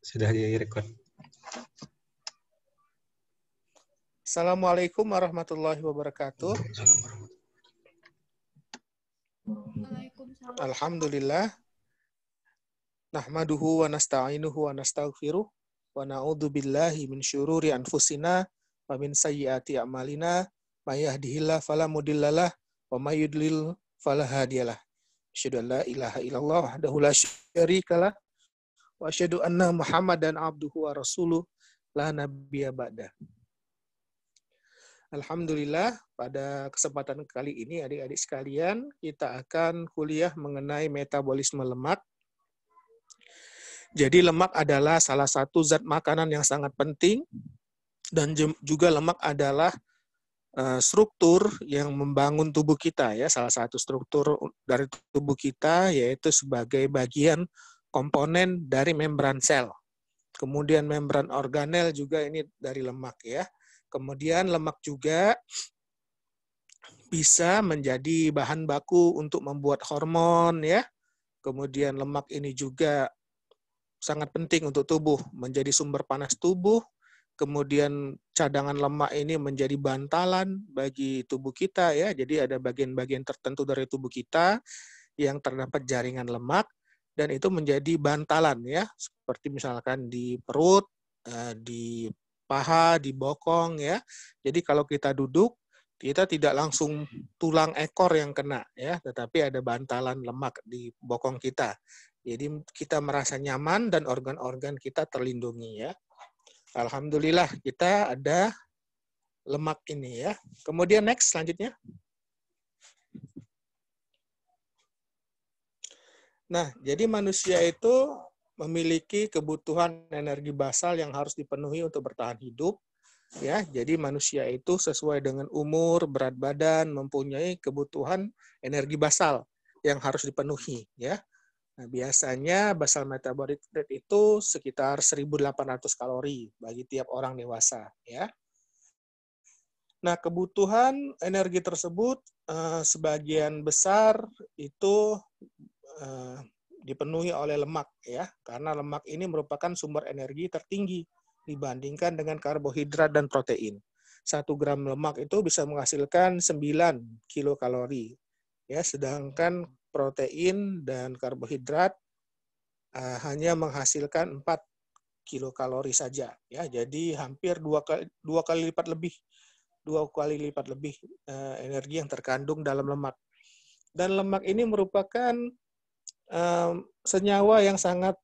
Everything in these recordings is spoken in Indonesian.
Sudah direkod. Assalamualaikum warahmatullahi wabarakatuh. Waalaikumsalam. Alhamdulillah. Nahmaduhu wa nasta'inuhu wa nastaghfiruh. Wa na'udzu billahi min syururi anfusina wa min sayyiati a'malina. May yahdihillahu fala mudhillalah wa may yudlil fala hadiyalah. Asyhadu an la ilaha illallah wahdahu la syarikalah wa asyhadu anna Muhammadan abduhu wa rasuluh la nabiyya ba'da. Alhamdulillah, pada kesempatan kali ini adik-adik sekalian, kita akan kuliah mengenai metabolisme lemak. Jadi lemak adalah salah satu zat makanan yang sangat penting, dan juga lemak adalah struktur yang membangun tubuh kita, ya. Salah satu struktur dari tubuh kita yaitu sebagai bagian komponen dari membran sel. Kemudian membran organel juga ini dari lemak, ya. Kemudian lemak juga bisa menjadi bahan baku untuk membuat hormon, ya. Kemudian lemak ini juga sangat penting untuk tubuh, menjadi sumber panas tubuh. Kemudian cadangan lemak ini menjadi bantalan bagi tubuh kita, ya. Jadi ada bagian-bagian tertentu dari tubuh kita yang terdapat jaringan lemak dan itu menjadi bantalan, ya. Seperti misalkan di perut, di paha, di bokong, ya. Jadi kalau kita duduk, kita tidak langsung tulang ekor yang kena, ya, tetapi ada bantalan lemak di bokong kita. Jadi kita merasa nyaman dan organ-organ kita terlindungi, ya. Alhamdulillah kita ada lemak ini, ya. Kemudian next selanjutnya. Nah, jadi manusia itu memiliki kebutuhan energi basal yang harus dipenuhi untuk bertahan hidup, ya. Jadi manusia itu sesuai dengan umur, berat badan, mempunyai kebutuhan energi basal yang harus dipenuhi, ya. Nah, biasanya basal metabolic rate itu sekitar 1.800 kalori bagi tiap orang dewasa, ya. Nah, kebutuhan energi tersebut sebagian besar itu dipenuhi oleh lemak, ya, karena lemak ini merupakan sumber energi tertinggi dibandingkan dengan karbohidrat dan protein. 1 gram lemak itu bisa menghasilkan 9 kilokalori, ya, sedangkan protein dan karbohidrat hanya menghasilkan 4 kilokalori saja, ya. Jadi hampir dua kali lipat lebih energi yang terkandung dalam lemak. Dan lemak ini merupakan senyawa yang sangat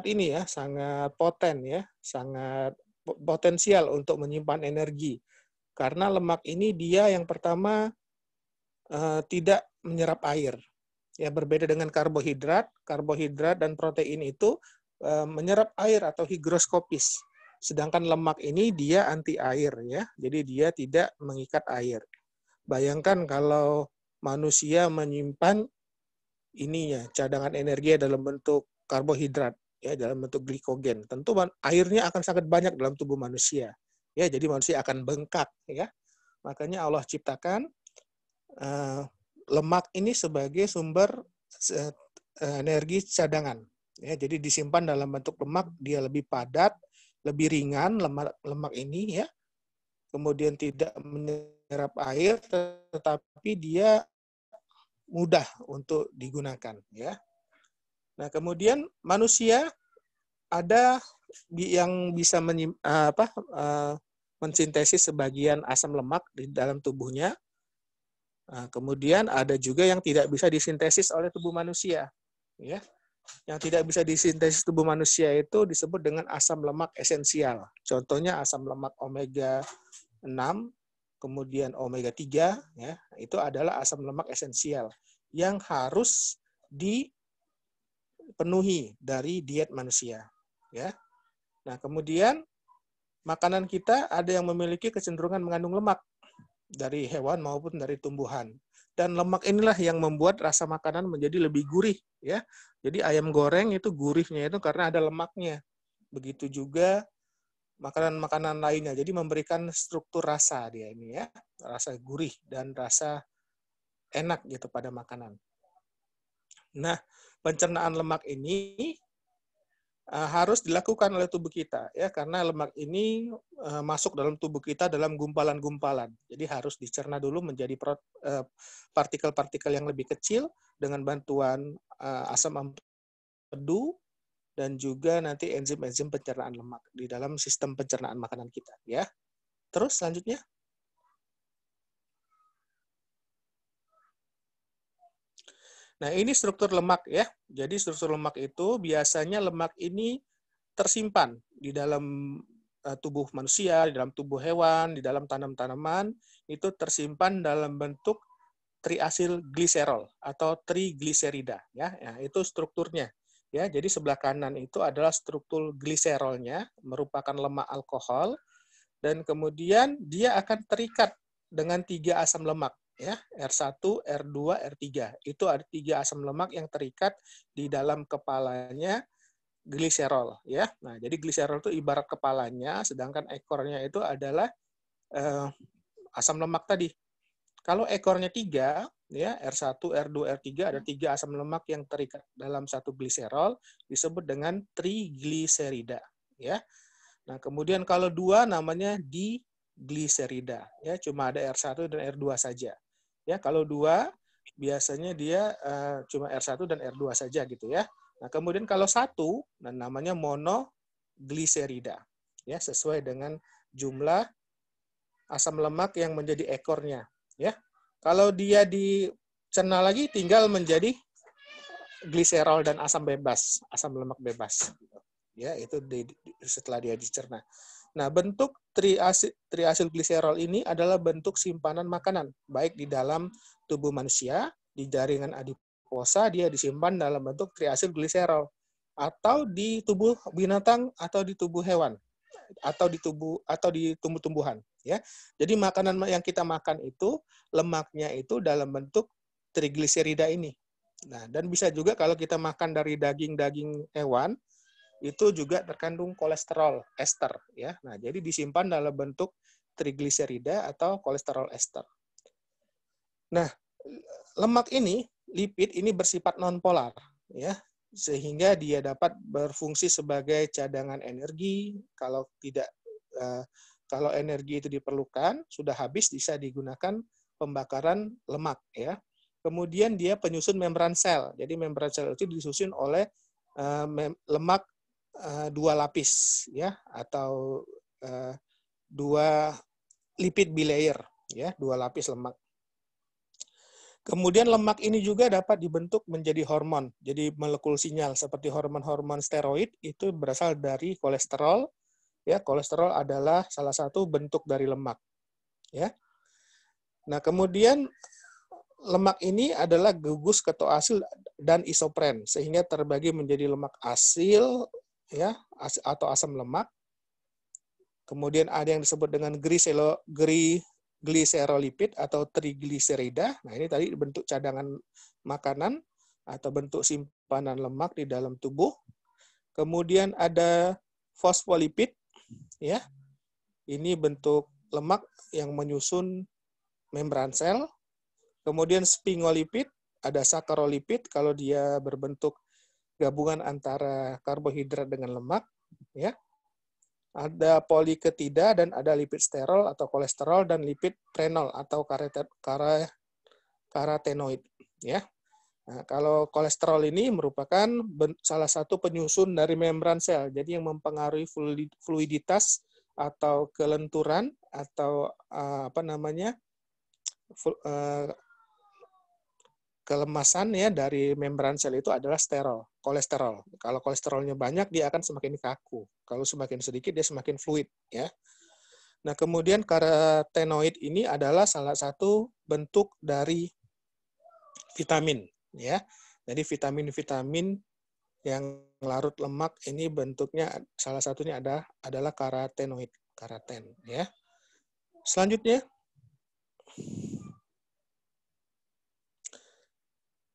ini, ya, sangat poten, ya, sangat potensial untuk menyimpan energi. Karena lemak ini dia yang pertama tidak menyerap air. Ya, berbeda dengan karbohidrat dan protein itu menyerap air atau higroskopis. Sedangkan lemak ini dia anti air, ya. Jadi dia tidak mengikat air. Bayangkan kalau manusia menyimpan ininya cadangan energi dalam bentuk karbohidrat, ya, dalam bentuk glikogen. Tentu airnya akan sangat banyak dalam tubuh manusia. Ya, jadi manusia akan bengkak, ya. Makanya Allah ciptakan lemak ini sebagai sumber energi cadangan. Ya, jadi disimpan dalam bentuk lemak, dia lebih padat, lebih ringan lemak ini, ya. Kemudian tidak menyerap air, tetapi dia mudah untuk digunakan, ya. Nah, kemudian manusia ada yang bisa mensintesis sebagian asam lemak di dalam tubuhnya. Nah, kemudian ada juga yang tidak bisa disintesis oleh tubuh manusia, ya. Yang tidak bisa disintesis tubuh manusia itu disebut dengan asam lemak esensial. Contohnya asam lemak omega 6, kemudian omega 3, ya, itu adalah asam lemak esensial yang harus dipenuhi dari diet manusia, ya. Nah, kemudian makanan kita ada yang memiliki kecenderungan mengandung lemak dari hewan maupun dari tumbuhan. Dan lemak inilah yang membuat rasa makanan menjadi lebih gurih, ya. Jadi ayam goreng itu gurihnya itu karena ada lemaknya. Begitu juga makanan-makanan lainnya. Jadi memberikan struktur rasa dia ini, ya. Rasa gurih dan rasa enak gitu pada makanan. Nah, pencernaan lemak ini harus dilakukan oleh tubuh kita, ya, karena lemak ini masuk dalam tubuh kita dalam gumpalan-gumpalan. Jadi harus dicerna dulu menjadi partikel-partikel yang lebih kecil dengan bantuan asam empedu dan juga nanti enzim-enzim pencernaan lemak di dalam sistem pencernaan makanan kita, ya. Terus selanjutnya. Nah, ini struktur lemak, ya. Jadi struktur lemak itu biasanya lemak ini tersimpan di dalam tubuh manusia, di dalam tubuh hewan, di dalam tanaman-tanaman, itu tersimpan dalam bentuk triasil gliserol atau trigliserida, ya. Ya, itu strukturnya. Ya, jadi sebelah kanan itu adalah struktur gliserolnya, merupakan lemak alkohol, dan kemudian dia akan terikat dengan 3 asam lemak, ya, R1, R2, R3. Itu ada 3 asam lemak yang terikat di dalam kepalanya gliserol, ya. Nah, jadi gliserol itu ibarat kepalanya, sedangkan ekornya itu adalah asam lemak tadi. Kalau ekornya 3, ya, R1, R2, R3, ada 3 asam lemak yang terikat dalam satu gliserol, disebut dengan trigliserida, ya. Nah, kemudian kalau 2 namanya digliserida, ya, cuma ada R1 dan R2 saja. Ya, kalau 2 biasanya dia cuma R1 dan R2 saja gitu, ya. Nah, kemudian kalau 1 namanya monogliserida, ya, sesuai dengan jumlah asam lemak yang menjadi ekornya, ya. Kalau dia dicerna lagi tinggal menjadi gliserol dan asam bebas, asam lemak bebas. Ya, itu setelah dia dicerna. Nah, bentuk triasil gliserol ini adalah bentuk simpanan makanan, baik di dalam tubuh manusia, di jaringan adiposa dia disimpan dalam bentuk triasil gliserol, atau di tubuh binatang atau di tubuh hewan, atau di tumbuh-tumbuhan, ya. Jadi makanan yang kita makan itu lemaknya itu dalam bentuk trigliserida ini. Nah, dan bisa juga kalau kita makan dari daging-daging hewan itu juga terkandung kolesterol ester, ya. Nah, jadi disimpan dalam bentuk trigliserida atau kolesterol ester. Nah, lemak ini, lipid ini bersifat nonpolar, ya, sehingga dia dapat berfungsi sebagai cadangan energi. Kalau tidak, kalau energi itu diperlukan sudah habis, bisa digunakan pembakaran lemak, ya. Kemudian dia penyusun membran sel. Jadi membran sel itu disusun oleh lemak 2 lapis, ya, atau 2 lipid bilayer, ya, 2 lapis lemak. Kemudian lemak ini juga dapat dibentuk menjadi hormon, jadi molekul sinyal seperti hormon-hormon steroid itu berasal dari kolesterol, ya. Kolesterol adalah salah satu bentuk dari lemak, ya. Nah, kemudian lemak ini adalah gugus ketoasil dan isopren, sehingga terbagi menjadi lemak asil, ya, atau asam lemak. Kemudian ada yang disebut dengan gliserolipid atau trigliserida. Nah, ini tadi bentuk cadangan makanan atau bentuk simpanan lemak di dalam tubuh. Kemudian ada fosfolipid, ya. Ini bentuk lemak yang menyusun membran sel. Kemudian sphingolipid, ada saccharolipid kalau dia berbentuk gabungan antara karbohidrat dengan lemak, ya. Ada poliketida dan ada lipid sterol atau kolesterol dan lipid prenol atau karotenoid, ya. Nah, kalau kolesterol ini merupakan salah satu penyusun dari membran sel, jadi yang mempengaruhi fluiditas atau kelenturan atau kelemasan, ya, dari membran sel itu adalah kolesterol. Kalau kolesterolnya banyak dia akan semakin kaku. Kalau semakin sedikit dia semakin fluid, ya. Nah, kemudian karotenoid ini adalah salah satu bentuk dari vitamin, ya. Jadi vitamin-vitamin yang larut lemak ini bentuknya salah satunya adalah karotenoid, karoten, ya. Selanjutnya.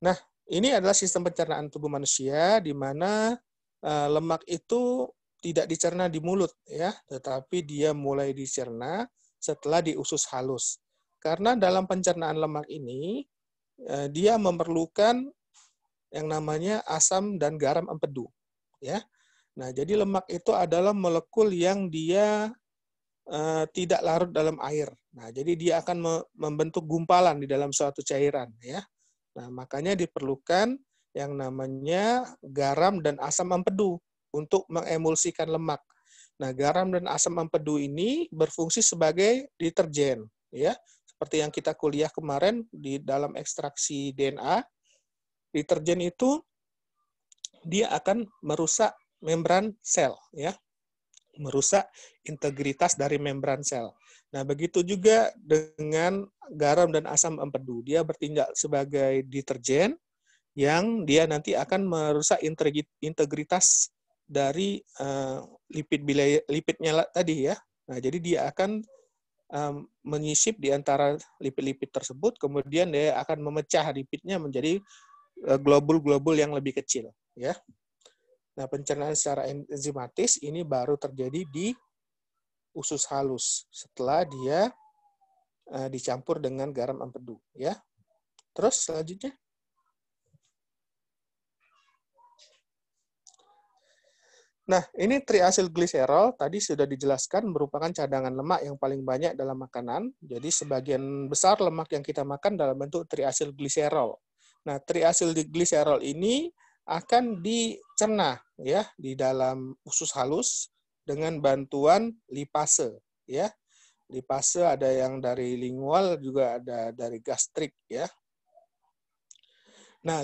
Nah, ini adalah sistem pencernaan tubuh manusia di mana lemak itu tidak dicerna di mulut, ya, tetapi dia mulai dicerna setelah di usus halus. Karena dalam pencernaan lemak ini dia memerlukan yang namanya asam dan garam empedu, ya. Nah, jadi lemak itu adalah molekul yang dia tidak larut dalam air. Nah, jadi dia akan membentuk gumpalan di dalam suatu cairan, ya. Nah, makanya diperlukan yang namanya garam dan asam empedu untuk mengemulsikan lemak. Nah, garam dan asam empedu ini berfungsi sebagai deterjen, ya. Seperti yang kita kuliah kemarin di dalam ekstraksi DNA, deterjen itu dia akan merusak membran sel, ya. Merusak integritas dari membran sel. Nah, begitu juga dengan garam dan asam empedu. Dia bertindak sebagai deterjen yang dia nanti akan merusak integritas dari lipidnya tadi, ya. Nah, jadi dia akan menyisip di antara lipid-lipid tersebut, kemudian dia akan memecah lipidnya menjadi globul-globul yang lebih kecil, ya. Nah, pencernaan secara enzimatis ini baru terjadi di usus halus setelah dia dicampur dengan garam empedu, ya. Terus selanjutnya. Nah, ini triasilgliserol tadi sudah dijelaskan merupakan cadangan lemak yang paling banyak dalam makanan. Jadi sebagian besar lemak yang kita makan dalam bentuk triasilgliserol. Nah, triasilgliserol ini akan dicerna, ya, di dalam usus halus dengan bantuan lipase, ya. Lipase ada yang dari lingual, juga ada dari gastrik, ya. Nah,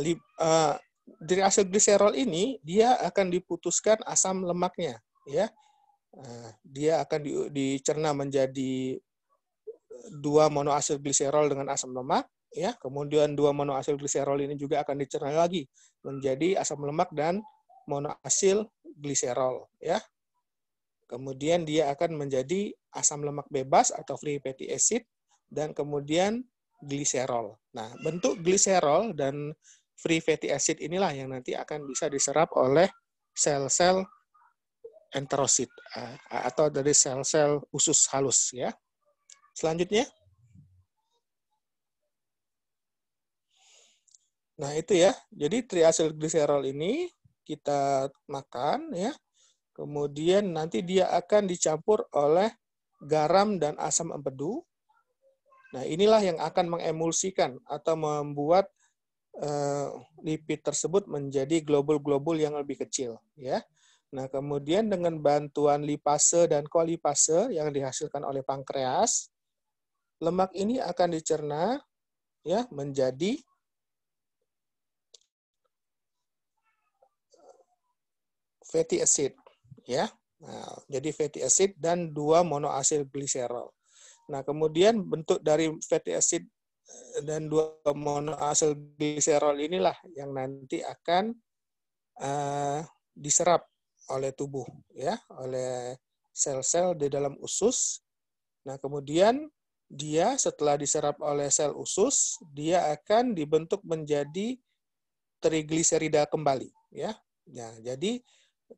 triasilgliserol ini dia akan diputuskan asam lemaknya, ya. Dia akan dicerna menjadi 2 monoasilgliserol dengan asam lemak, ya. Kemudian 2 monoasilgliserol ini juga akan dicerna lagi menjadi asam lemak dan monoasilgliserol, ya. Kemudian dia akan menjadi asam lemak bebas atau free fatty acid, dan kemudian gliserol. Nah, bentuk gliserol dan free fatty acid inilah yang nanti akan bisa diserap oleh sel-sel enterosit atau dari sel-sel usus halus, ya. Selanjutnya. Nah, itu ya. Jadi triasilgliserol ini kita makan, ya. Kemudian nanti dia akan dicampur oleh garam dan asam empedu. Nah, inilah yang akan mengemulsikan atau membuat lipid tersebut menjadi globul-globul yang lebih kecil, ya. Nah, kemudian dengan bantuan lipase dan kolipase yang dihasilkan oleh pankreas, lemak ini akan dicerna, ya, menjadi fatty acid, ya. Nah, jadi fatty acid dan 2 monoasilgliserol. Nah, kemudian bentuk dari fatty acid dan 2 monoasilgliserol inilah yang nanti akan diserap oleh tubuh, ya, oleh sel-sel di dalam usus. Nah, kemudian dia setelah diserap oleh sel usus, dia akan dibentuk menjadi trigliserida kembali, ya. Nah, jadi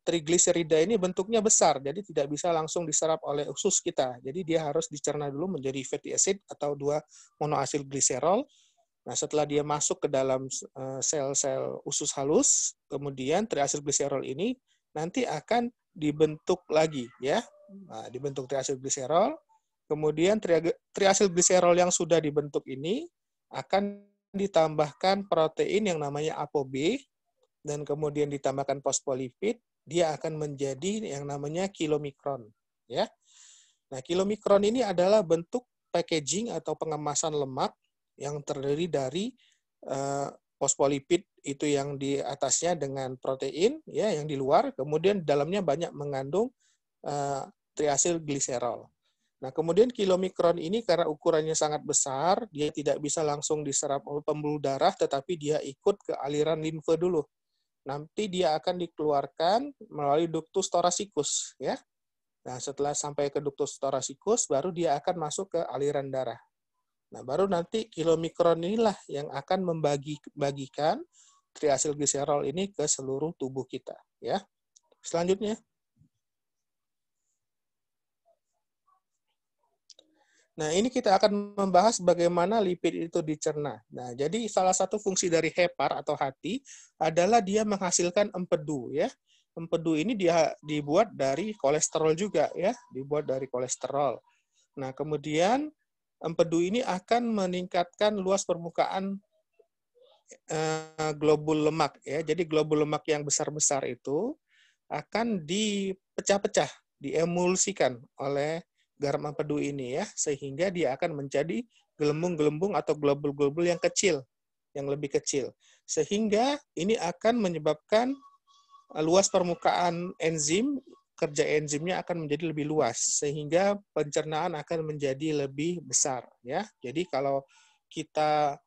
trigliserida ini bentuknya besar, jadi tidak bisa langsung diserap oleh usus kita. Jadi dia harus dicerna dulu menjadi fatty acid atau 2 monoasilgliserol. Nah, setelah dia masuk ke dalam sel-sel usus halus, kemudian triasilgliserol ini nanti akan dibentuk lagi, ya. Nah, dibentuk triasilgliserol. Kemudian triasilgliserol yang sudah dibentuk ini akan ditambahkan protein yang namanya ApoB, dan kemudian ditambahkan fosfolipid, dia akan menjadi yang namanya kilomikron, ya. Nah, kilomikron ini adalah bentuk packaging atau pengemasan lemak yang terdiri dari fosfolipid itu yang di atasnya dengan protein, ya, yang di luar, kemudian dalamnya banyak mengandung triasilgliserol. Nah, kemudian kilomikron ini karena ukurannya sangat besar, dia tidak bisa langsung diserap oleh pembuluh darah, tetapi dia ikut ke aliran limfe dulu. Nanti dia akan dikeluarkan melalui ductus thoracicus, ya. Nah, setelah sampai ke ductus thoracicus, baru dia akan masuk ke aliran darah. Nah, baru nanti kilomikron inilah yang akan membagikan triasilgliserol ini ke seluruh tubuh kita, ya. Selanjutnya. Nah, ini kita akan membahas bagaimana lipid itu dicerna. Nah, jadi salah satu fungsi dari hepar atau hati adalah dia menghasilkan empedu, ya. empedu ini dia dibuat dari kolesterol juga ya, dibuat dari kolesterol. Nah, kemudian empedu ini akan meningkatkan luas permukaan globul lemak ya. Jadi globul lemak yang besar-besar itu akan dipecah-pecah, diemulsikan oleh garam empedu ini ya, sehingga dia akan menjadi gelembung-gelembung atau globul-globul yang kecil, yang lebih kecil. Sehingga ini akan menyebabkan luas permukaan enzim, kerja enzimnya akan menjadi lebih luas, sehingga pencernaan akan menjadi lebih besar ya. Jadi kalau kita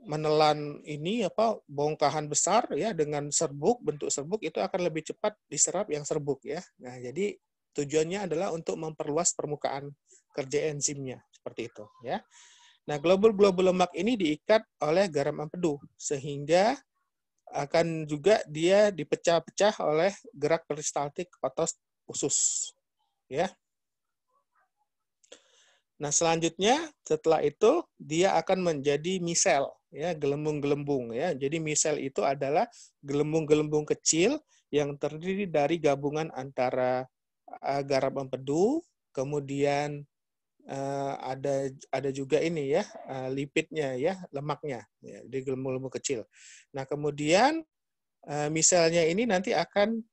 menelan ini bongkahan besar ya dengan serbuk, bentuk serbuk itu akan lebih cepat diserap yang serbuk ya. Nah, jadi tujuannya adalah untuk memperluas permukaan kerja enzimnya seperti itu ya. Nah, globul-globul lemak ini diikat oleh garam empedu sehingga akan juga dia dipecah-pecah oleh gerak peristaltik otot usus ya. Nah, selanjutnya setelah itu dia akan menjadi misel ya, gelembung-gelembung ya. Jadi misel itu adalah gelembung-gelembung kecil yang terdiri dari gabungan antara garam empedu, kemudian ada juga ini ya, lipidnya ya, lemaknya ya, di gelembung-gelembung kecil. Nah, kemudian miselnya ini nanti akan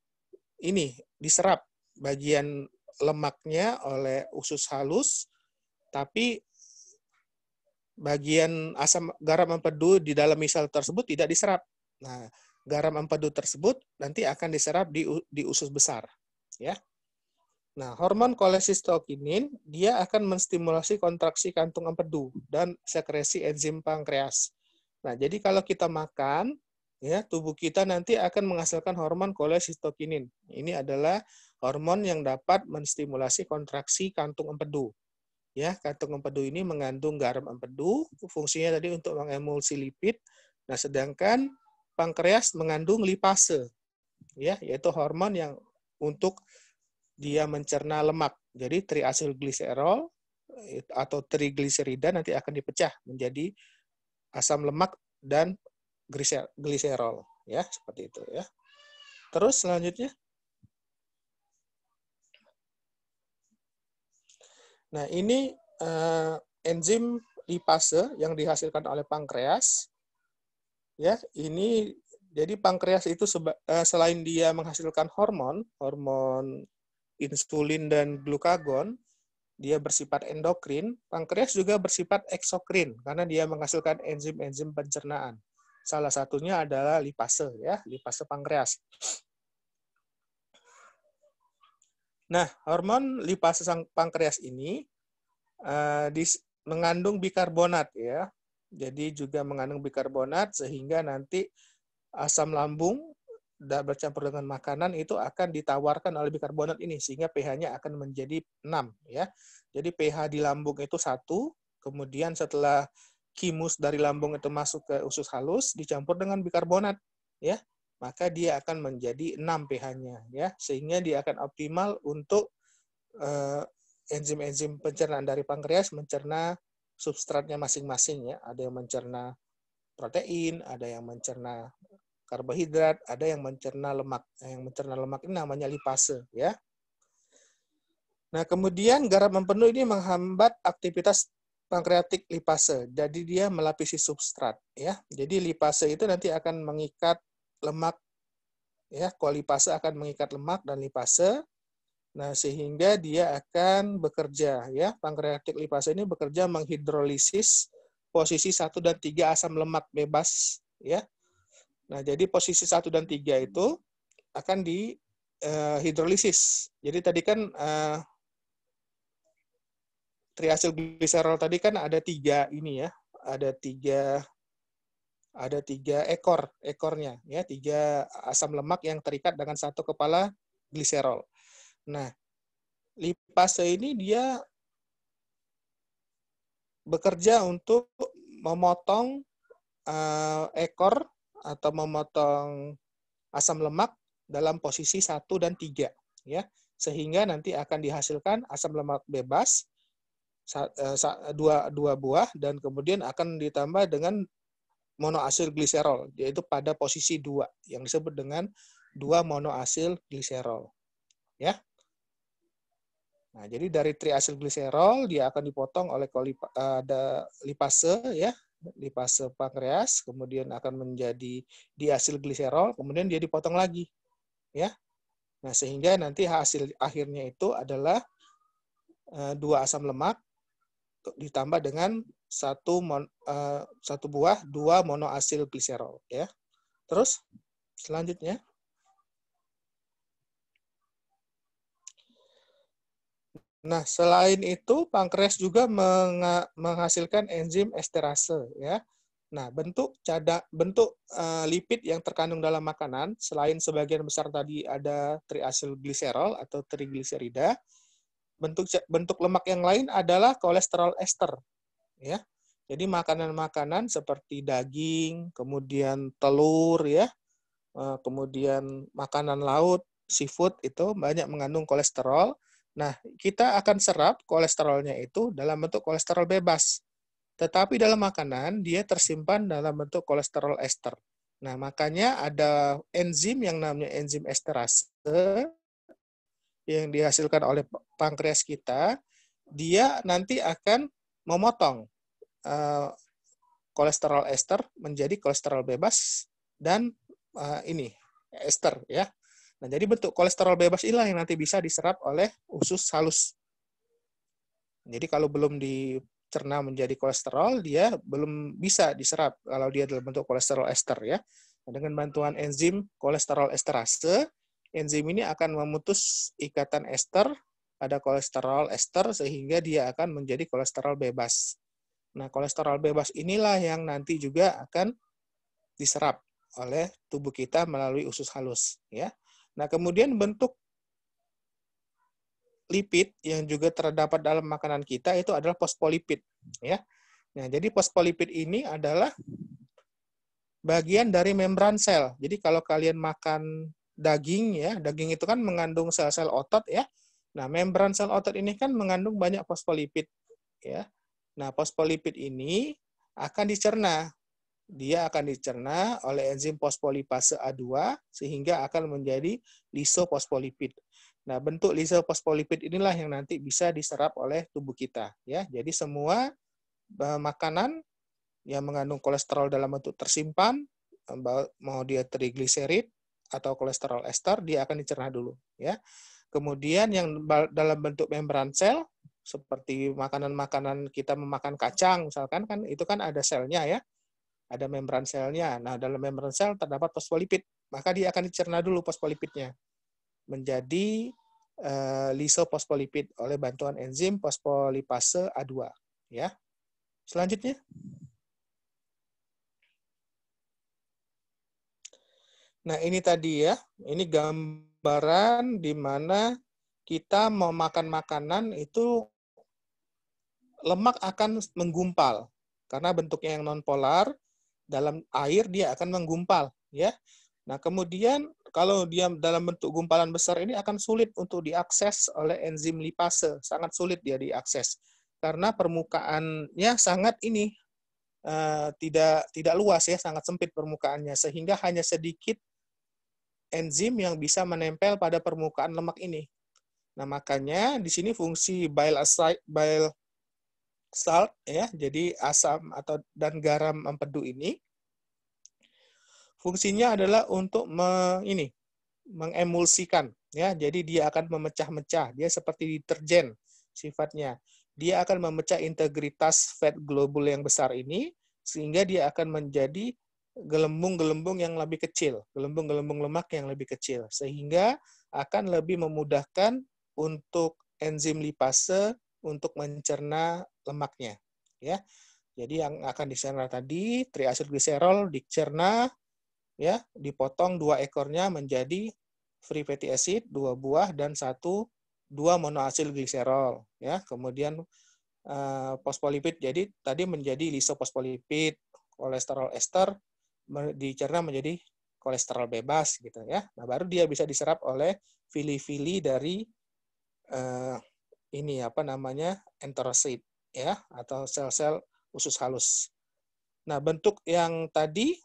ini diserap bagian lemaknya oleh usus halus, tapi bagian asam garam empedu di dalam misel tersebut tidak diserap. Nah, garam empedu tersebut nanti akan diserap di usus besar, ya. Nah, hormon kolesistokinin dia akan menstimulasi kontraksi kantung empedu dan sekresi enzim pankreas. Nah, jadi kalau kita makan, ya tubuh kita nanti akan menghasilkan hormon kolesistokinin. Ini adalah hormon yang dapat menstimulasi kontraksi kantung empedu. Ya, kantung empedu ini mengandung garam empedu, fungsinya tadi untuk mengemulsi lipid. Nah, sedangkan pankreas mengandung lipase, ya, yaitu hormon yang untuk dia mencerna lemak. Jadi triasylgliserol atau trigliserida nanti akan dipecah menjadi asam lemak dan gliserol, ya, seperti itu ya. Terus selanjutnya. Nah, ini enzim lipase yang dihasilkan oleh pankreas. Ya, ini jadi pankreas itu selain dia menghasilkan hormon insulin dan glukagon, dia bersifat endokrin, pankreas juga bersifat eksokrin karena dia menghasilkan enzim-enzim pencernaan. Salah satunya adalah lipase ya, lipase pankreas. Nah, hormon lipase pankreas ini mengandung bikarbonat ya. Jadi juga mengandung bikarbonat sehingga nanti asam lambung bercampur dengan makanan itu akan ditawarkan oleh bikarbonat ini sehingga pH-nya akan menjadi 6 ya. Jadi pH di lambung itu 1, kemudian setelah kimus dari lambung itu masuk ke usus halus dicampur dengan bikarbonat ya. Maka dia akan menjadi 6 pH-nya ya, sehingga dia akan optimal untuk enzim-enzim pencernaan dari pankreas mencerna substratnya masing-masing ya. Ada yang mencerna protein, ada yang mencerna karbohidrat, ada yang mencerna lemak. Yang mencerna lemak ini namanya lipase ya. Nah, kemudian garam empedu ini menghambat aktivitas pankreatik lipase. Jadi dia melapisi substrat ya. Jadi lipase itu nanti akan mengikat lemak ya, kolipase akan mengikat lemak dan lipase. Nah, sehingga dia akan bekerja ya, pankreatik lipase ini bekerja menghidrolisis posisi 1 dan 3 asam lemak bebas ya. Nah, jadi posisi 1 dan 3 itu akan dihidrolisis. Jadi tadi kan triasylgliserol tadi kan ada 3 ini ya, ada 3 ekornya ya, 3 asam lemak yang terikat dengan 1 kepala gliserol. Nah, lipase ini dia bekerja untuk memotong ekor atau memotong asam lemak dalam posisi 1 dan 3 ya, sehingga nanti akan dihasilkan asam lemak bebas 2 buah dan kemudian akan ditambah dengan monoasilgliserol, yaitu pada posisi 2 yang disebut dengan 2-monoasil gliserol. Ya. Nah, jadi dari triasil gliserol dia akan dipotong oleh ada lipase ya, lipase pankreas, kemudian akan menjadi diasil gliserol, kemudian dia dipotong lagi ya. Nah, sehingga nanti hasil akhirnya itu adalah 2 asam lemak ditambah dengan satu buah 2 monoasil gliserol ya. Terus selanjutnya, nah selain itu pankreas juga menghasilkan enzim esterase ya. Nah, bentuk lipid yang terkandung dalam makanan selain sebagian besar tadi ada triasil gliserol atau trigliserida, bentuk lemak yang lain adalah kolesterol ester ya. Jadi makanan-makanan seperti daging, kemudian telur ya, kemudian makanan laut, seafood itu banyak mengandung kolesterol. Nah, kita akan serap kolesterolnya itu dalam bentuk kolesterol bebas. Tetapi dalam makanan, dia tersimpan dalam bentuk kolesterol ester. Nah, makanya ada enzim yang namanya enzim esterase yang dihasilkan oleh pankreas kita, dia nanti akan memotong kolesterol ester menjadi kolesterol bebas dan ini ester ya. Nah, jadi bentuk kolesterol bebas inilah yang nanti bisa diserap oleh usus halus. Jadi kalau belum dicerna menjadi kolesterol, dia belum bisa diserap kalau dia dalam bentuk kolesterol ester ya. Nah, dengan bantuan enzim kolesterol esterase, enzim ini akan memutus ikatan ester pada kolesterol ester sehingga dia akan menjadi kolesterol bebas. Nah, kolesterol bebas inilah yang nanti juga akan diserap oleh tubuh kita melalui usus halus ya. Nah, kemudian bentuk lipid yang juga terdapat dalam makanan kita itu adalah fosfolipid ya. Nah, jadi fosfolipid ini adalah bagian dari membran sel. Jadi kalau kalian makan daging ya, daging itu kan mengandung sel-sel otot ya. Nah, membran sel otot ini kan mengandung banyak fosfolipid ya. Nah, fosfolipid ini akan dicerna. Dia akan dicerna oleh enzim fosfolipase A2 sehingga akan menjadi lisofosfolipid. Nah, bentuk lisofosfolipid inilah yang nanti bisa diserap oleh tubuh kita ya. Jadi semua makanan yang mengandung kolesterol dalam bentuk tersimpan, mau dia trigliserid atau kolesterol ester, dia akan dicerna dulu ya. Kemudian yang dalam bentuk membran sel seperti makanan-makanan kita memakan kacang misalkan kan itu kan ada selnya ya. Ada membran selnya. Nah, dalam membran sel terdapat fosfolipid, maka dia akan dicerna dulu fosfolipidnya menjadi lisofosfolipid oleh bantuan enzim fosfolipase A2 ya. Selanjutnya, nah ini tadi ya, ini gambaran di mana kita mau makan makanan itu lemak akan menggumpal karena bentuknya yang nonpolar. Dalam air dia akan menggumpal ya. Nah, kemudian kalau dia dalam bentuk gumpalan besar ini akan sulit untuk diakses oleh enzim lipase, sangat sulit dia diakses karena permukaannya sangat ini tidak luas ya, sangat sempit permukaannya sehingga hanya sedikit enzim yang bisa menempel pada permukaan lemak ini. Nah, makanya di sini fungsi bile salt ya, jadi asam dan garam empedu ini fungsinya adalah untuk mengemulsikan ya. Jadi dia akan memecah-mecah, dia seperti deterjen sifatnya. Dia akan memecah integritas fat globule yang besar ini sehingga dia akan menjadi gelembung-gelembung yang lebih kecil, gelembung-gelembung lemak yang lebih kecil sehingga akan lebih memudahkan untuk enzim lipase untuk mencerna lemaknya ya. Jadi yang akan dicerna tadi triasil gliserol dicerna ya, dipotong 2 ekornya menjadi free fatty acid 2 buah dan 2 monoasil gliserol ya. Kemudian fosfolipid jadi tadi menjadi lisofosfolipid, kolesterol ester dicerna menjadi kolesterol bebas gitu ya. Nah, baru dia bisa diserap oleh fili-fili dari ini apa namanya enterosit ya atau sel-sel usus halus. Nah, bentuk yang tadi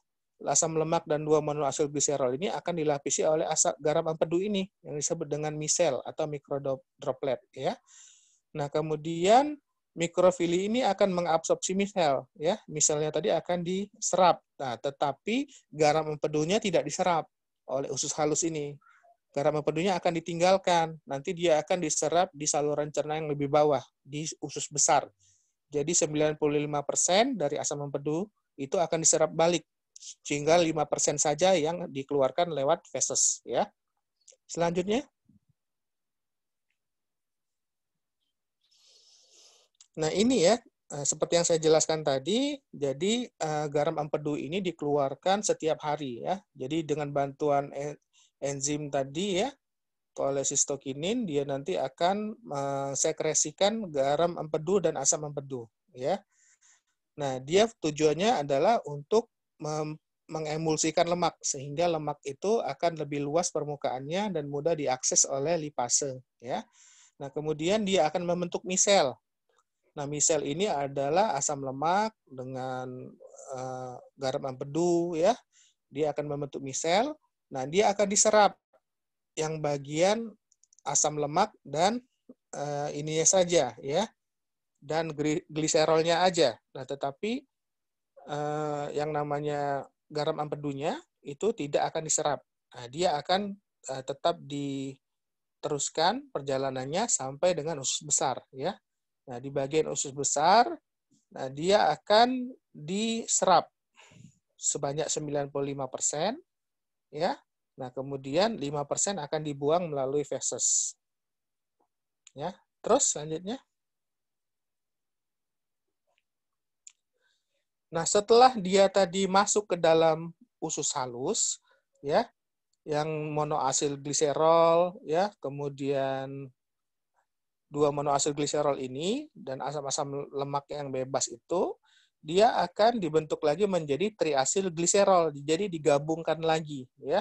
asam lemak dan 2 monoasilgliserol ini akan dilapisi oleh garam empedu ini yang disebut dengan misel atau mikrodroplet ya. Nah, kemudian mikrofili ini akan mengabsorpsi misel ya. Miselnya tadi akan diserap. Nah, tetapi garam empedunya tidak diserap oleh usus halus ini. Garam empedunya akan ditinggalkan. Nanti dia akan diserap di saluran cerna yang lebih bawah, di usus besar. Jadi 95% dari asam empedu itu akan diserap balik, sehingga 5% saja yang dikeluarkan lewat feses. Ya. Selanjutnya. Nah ini ya, seperti yang saya jelaskan tadi, jadi garam empedu ini dikeluarkan setiap hari ya. Jadi dengan bantuan enzim tadi ya, kolesistokinin, dia nanti akan mensekresikan garam empedu dan asam empedu ya. Nah, dia tujuannya adalah untuk mengemulsikan lemak sehingga lemak itu akan lebih luas permukaannya dan mudah diakses oleh lipase ya. Nah, kemudian dia akan membentuk misel. Nah, misel ini adalah asam lemak dengan garam empedu ya. Dia akan membentuk misel. Nah, dia akan diserap yang bagian asam lemak dan ininya saja ya, dan gliserolnya aja. Nah, tetapi yang namanya garam empedunya itu tidak akan diserap. Nah, dia akan tetap diteruskan perjalanannya sampai dengan usus besar ya. Nah, di bagian usus besar, nah dia akan diserap sebanyak 95% ya. Nah, kemudian 5% akan dibuang melalui feses. Ya. Terus selanjutnya. Nah, setelah dia tadi masuk ke dalam usus halus ya, yang monoasilgliserol ya, kemudian 2 monoasilgliserol ini dan asam-asam lemak yang bebas itu, dia akan dibentuk lagi menjadi triasilgliserol. Jadi digabungkan lagi ya.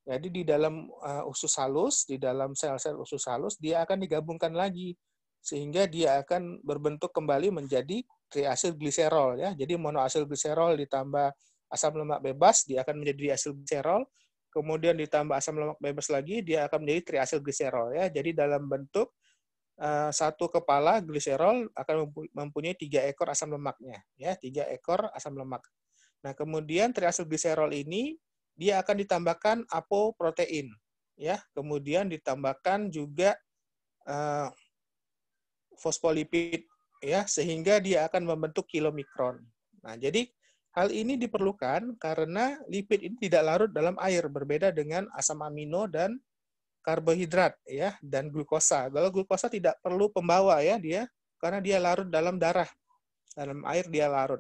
Jadi di dalam usus halus, di dalam sel-sel usus halus, dia akan digabungkan lagi sehingga dia akan berbentuk kembali menjadi triasilgliserol ya. Jadi monoasilgliserol ditambah asam lemak bebas, dia akan menjadi diasilgliserol. Kemudian ditambah asam lemak bebas lagi, dia akan menjadi triasilgliserol ya. Jadi dalam bentuk satu kepala gliserol akan mempunyai 3 ekor asam lemaknya ya, 3 ekor asam lemak. Nah, kemudian triasilgliserol ini dia akan ditambahkan apoprotein ya, kemudian ditambahkan juga fosfolipid ya, sehingga dia akan membentuk kilomikron. Nah, jadi hal ini diperlukan karena lipid ini tidak larut dalam air, berbeda dengan asam amino dan karbohidrat ya, dan glukosa. Kalau glukosa tidak perlu pembawa ya dia, karena dia larut dalam darah. Dalam air dia larut.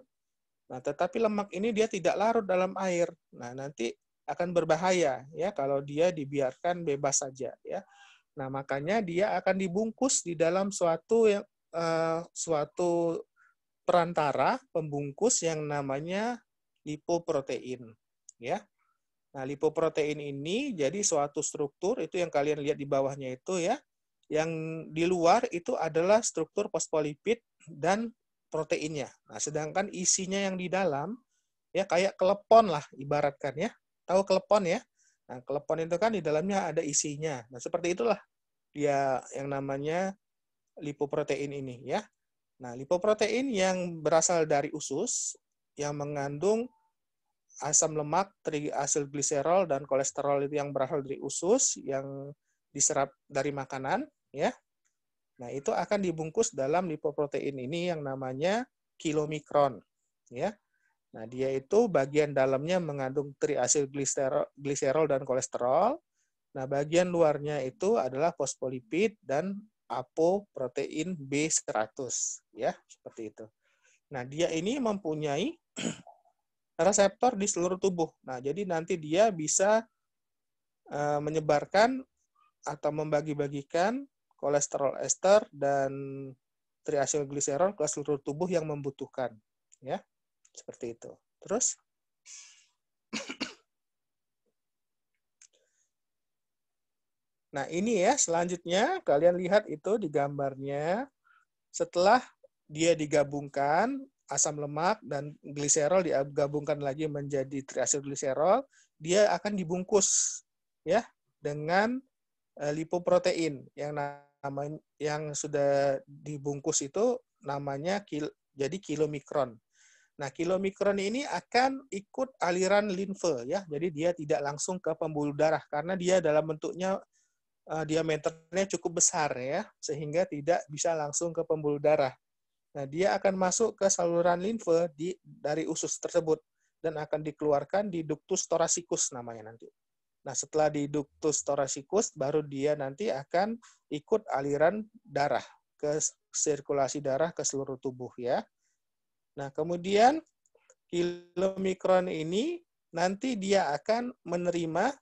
Nah, tetapi lemak ini dia tidak larut dalam air. Nah, nanti akan berbahaya ya kalau dia dibiarkan bebas saja ya. Nah, makanya dia akan dibungkus di dalam suatu perantara pembungkus yang namanya lipoprotein ya. Nah, lipoprotein ini jadi suatu struktur itu yang kalian lihat di bawahnya itu ya. Yang di luar itu adalah struktur fosfolipid dan proteinnya. Nah, sedangkan isinya yang di dalam ya kayak kelepon lah ibaratkan ya. Tahu kelepon ya? Nah, kelepon itu kan di dalamnya ada isinya. Nah, seperti itulah dia yang namanya lipoprotein ini ya. Nah, lipoprotein yang berasal dari usus yang mengandung asam lemak, triasilgliserol, dan kolesterol itu yang berasal dari usus, yang diserap dari makanan, ya. Nah, itu akan dibungkus dalam lipoprotein ini yang namanya kilomikron, ya. Nah, dia itu bagian dalamnya mengandung triasilgliserol dan kolesterol. Nah, bagian luarnya itu adalah fosfolipid dan apoprotein B100, ya, seperti itu. Nah, dia ini mempunyai reseptor di seluruh tubuh. Nah, jadi nanti dia bisa menyebarkan atau membagi-bagikan kolesterol ester dan triasilgliserol ke seluruh tubuh yang membutuhkan, ya. Seperti itu. Terus nah, ini ya, selanjutnya kalian lihat itu di gambarnya. Setelah dia digabungkan asam lemak dan gliserol digabungkan lagi menjadi triasilgliserol, dia akan dibungkus ya dengan lipoprotein yang sudah dibungkus itu namanya jadi kilomikron. Nah, kilomikron ini akan ikut aliran limfe ya. Jadi dia tidak langsung ke pembuluh darah karena dia dalam bentuknya diameternya cukup besar ya, sehingga tidak bisa langsung ke pembuluh darah. Nah, dia akan masuk ke saluran limfe dari usus tersebut dan akan dikeluarkan di ductus thoracicus namanya nanti. Nah, setelah di ductus thoracicus, baru dia nanti akan ikut aliran darah ke sirkulasi darah ke seluruh tubuh ya. Nah, kemudian kilomikron ini nanti dia akan menerima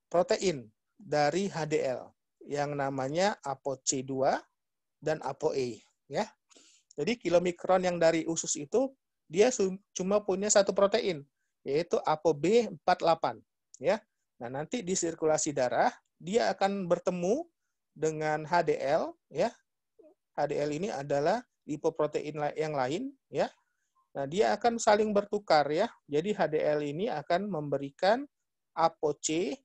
protein dari HDL yang namanya ApoC2 dan ApoE ya. Jadi kilomikron yang dari usus itu dia cuma punya satu protein yaitu ApoB48 ya. Nah, nanti di sirkulasi darah dia akan bertemu dengan HDL ya. HDL ini adalah lipoprotein yang lain ya. Nah, dia akan saling bertukar ya. Jadi HDL ini akan memberikan ApoC2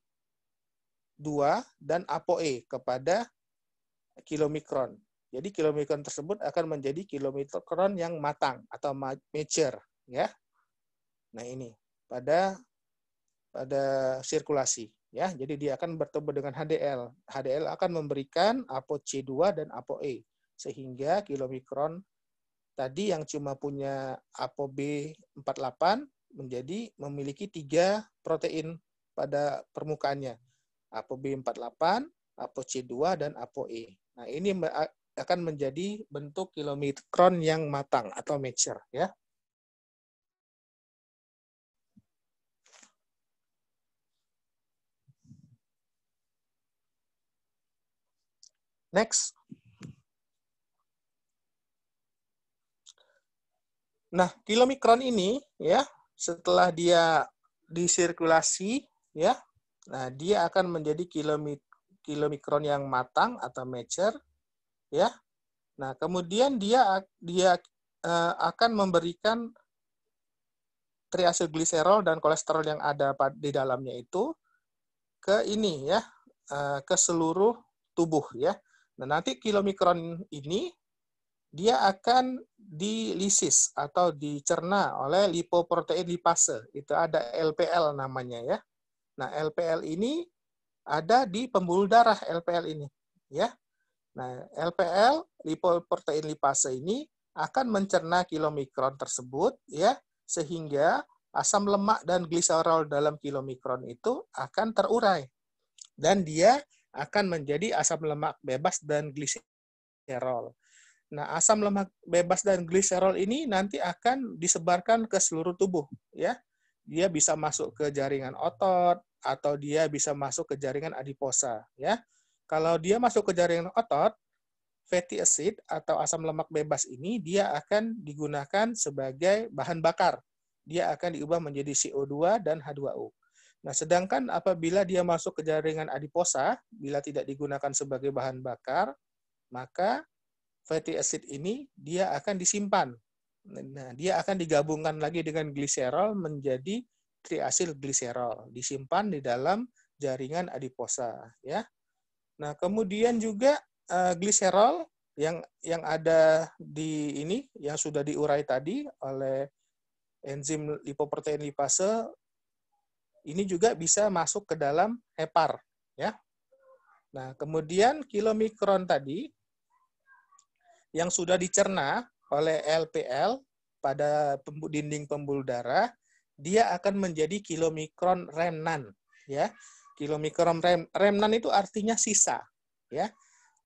dan ApoE kepada kilomikron. Jadi kilomikron tersebut akan menjadi kilomikron yang matang atau mature ya. Nah, ini pada sirkulasi ya. Jadi dia akan bertemu dengan HDL. HDL akan memberikan ApoC2 dan ApoE sehingga kilomikron tadi yang cuma punya ApoB48 menjadi memiliki 3 protein pada permukaannya. ApoB48, ApoC2 dan ApoE. Nah, ini akan menjadi bentuk kilomikron yang matang atau mature ya. Next. Nah, kilomikron ini ya, setelah dia disirkulasi ya, nah dia akan menjadi kilomikron yang matang atau mature ya. Nah, kemudian dia akan memberikan triasilgliserol dan kolesterol yang ada di dalamnya itu ke ini ya, ke seluruh tubuh ya. Nah, nanti kilomikron ini dia akan dilisis atau dicerna oleh lipoprotein lipase. Itu ada LPL namanya ya. Nah, LPL ini ada di pembuluh darah LPL ini ya. Nah, LPL lipoprotein lipase ini akan mencerna kilomikron tersebut ya, sehingga asam lemak dan gliserol dalam kilomikron itu akan terurai dan dia akan menjadi asam lemak bebas dan gliserol. Nah, asam lemak bebas dan gliserol ini nanti akan disebarkan ke seluruh tubuh ya. Dia bisa masuk ke jaringan otot atau dia bisa masuk ke jaringan adiposa ya. Kalau dia masuk ke jaringan otot, fatty acid atau asam lemak bebas ini dia akan digunakan sebagai bahan bakar. Dia akan diubah menjadi CO2 dan H2O. Nah, sedangkan apabila dia masuk ke jaringan adiposa, bila tidak digunakan sebagai bahan bakar, maka fatty acid ini dia akan disimpan. Nah, dia akan digabungkan lagi dengan gliserol menjadi triasilgliserol, disimpan di dalam jaringan adiposa ya. Nah, kemudian juga gliserol yang ada di ini yang sudah diurai tadi oleh enzim lipoprotein lipase ini juga bisa masuk ke dalam hepar ya. Nah, kemudian kilomikron tadi yang sudah dicerna oleh LPL pada dinding pembuluh darah, dia akan menjadi kilomikron remnan ya. Kilomikron remnan itu artinya sisa ya.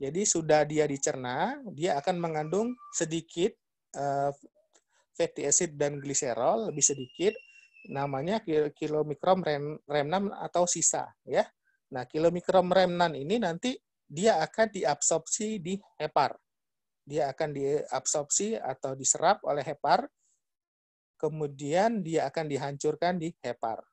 Jadi sudah dia dicerna, dia akan mengandung sedikit fatty acid dan gliserol, lebih sedikit, namanya kilomikron remnan atau sisa ya. Nah, kilomikron remnan ini nanti dia akan diabsorpsi di hepar. Dia akan diabsorpsi atau diserap oleh hepar, kemudian dia akan dihancurkan di hepar.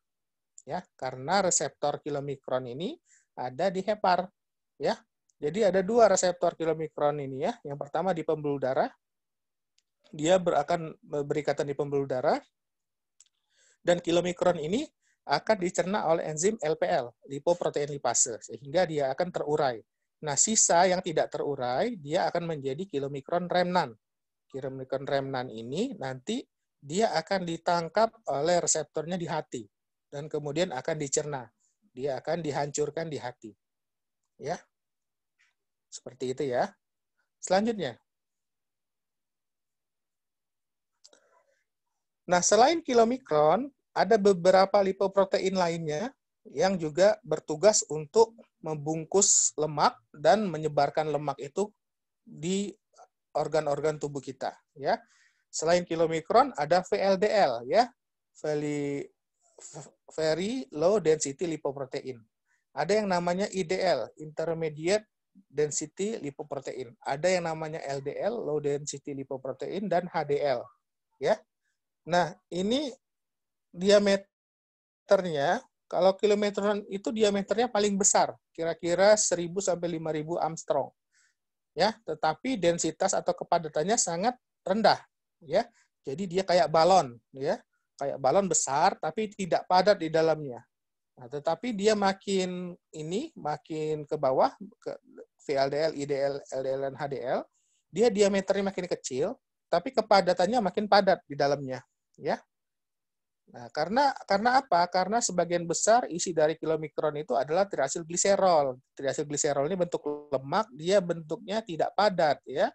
Ya, karena reseptor kilomikron ini ada di hepar ya. Jadi ada 2 reseptor kilomikron ini ya. Yang pertama di pembuluh darah, dia akan berikatan di pembuluh darah, dan kilomikron ini akan dicerna oleh enzim LPL, lipoprotein lipase, sehingga dia akan terurai. Nah, sisa yang tidak terurai, dia akan menjadi kilomikron remnan. Kilomikron remnan ini nanti dia akan ditangkap oleh reseptornya di hati, dan kemudian akan dicerna. Dia akan dihancurkan di hati. Ya, seperti itu ya. Selanjutnya. Nah, selain kilomikron, ada beberapa lipoprotein lainnya yang juga bertugas untuk membungkus lemak dan menyebarkan lemak itu di organ-organ tubuh kita. Ya, selain kilomikron ada VLDL, ya, very low density lipoprotein. Ada yang namanya IDL, intermediate density lipoprotein. Ada yang namanya LDL, low density lipoprotein, dan HDL. Ya, nah ini diameternya, kalau kilometeran itu diameternya paling besar, kira-kira 1000 sampai 5000 Armstrong. Ya, tetapi densitas atau kepadatannya sangat rendah, ya. Jadi dia kayak balon, ya. Kayak balon besar tapi tidak padat di dalamnya. Nah, tetapi dia makin ke bawah, ke VLDL, IDL, LDL, dan HDL, dia diameternya makin kecil, tapi kepadatannya makin padat di dalamnya, ya. Nah, karena apa? Karena sebagian besar isi dari kilomikron itu adalah triasilgliserol. Triasilgliserol ini bentuk lemak, dia bentuknya tidak padat, ya.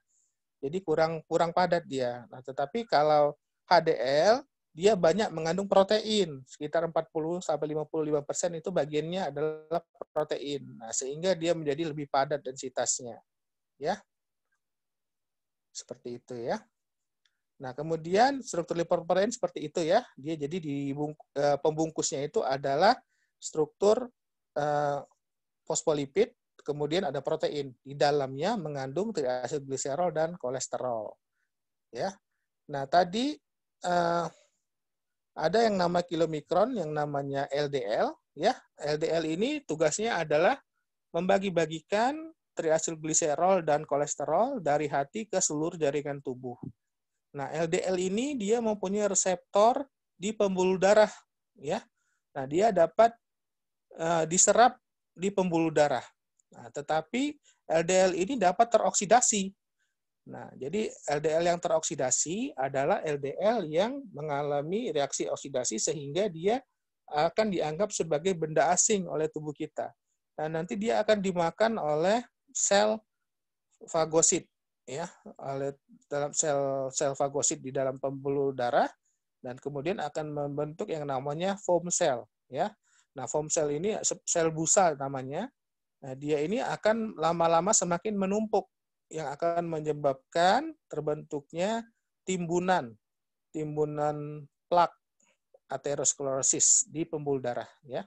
Jadi kurang padat dia. Nah, tetapi kalau HDL dia banyak mengandung protein, sekitar 40 sampai 55% itu bagiannya adalah protein. Nah, sehingga dia menjadi lebih padat densitasnya, ya. Seperti itu ya. Nah, kemudian struktur lipoprotein seperti itu ya. Dia jadi pembungkusnya itu adalah struktur fosfolipid, kemudian ada protein. Di dalamnya mengandung triasilgliserol dan kolesterol. Ya. Nah, tadi ada yang nama kilomikron, yang namanya LDL. Ya, LDL ini tugasnya adalah membagi-bagikan triasilgliserol dan kolesterol dari hati ke seluruh jaringan tubuh. Nah, LDL ini dia mempunyai reseptor di pembuluh darah, ya. Nah, dia dapat diserap di pembuluh darah. Nah, tetapi LDL ini dapat teroksidasi. Nah, jadi LDL yang teroksidasi adalah LDL yang mengalami reaksi oksidasi sehingga dia akan dianggap sebagai benda asing oleh tubuh kita. Dan nanti dia akan dimakan oleh sel fagosit, ya, oleh dalam sel fagosit di dalam pembuluh darah, dan kemudian akan membentuk yang namanya foam cell, ya. Nah, foam cell ini sel busa namanya. Nah, dia ini akan lama-lama semakin menumpuk, yang akan menyebabkan terbentuknya timbunan plak aterosklerosis di pembuluh darah, ya.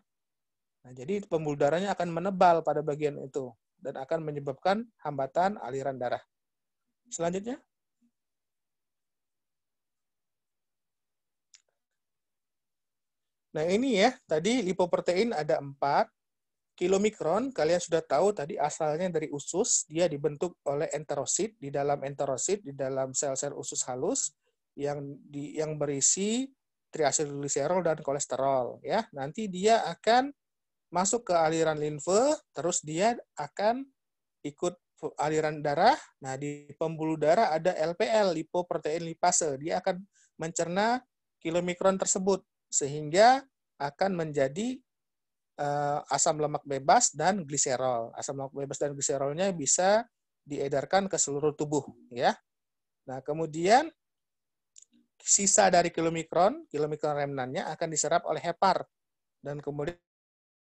Nah, jadi pembuluh darahnya akan menebal pada bagian itu dan akan menyebabkan hambatan aliran darah. Selanjutnya. Nah, ini ya, tadi lipoprotein ada 4. Kilomikron, kalian sudah tahu tadi asalnya dari usus, dia dibentuk oleh enterosit, di dalam sel-sel usus halus yang berisi triasilgliserol dan kolesterol, ya. Nanti dia akan masuk ke aliran limfe, terus dia akan ikut aliran darah. Nah, di pembuluh darah ada LPL, lipoprotein lipase. Dia akan mencerna kilomikron tersebut sehingga akan menjadi asam lemak bebas dan gliserol. Asam lemak bebas dan gliserolnya bisa diedarkan ke seluruh tubuh, ya. Nah, kemudian sisa dari kilomikron remnannya akan diserap oleh hepar dan kemudian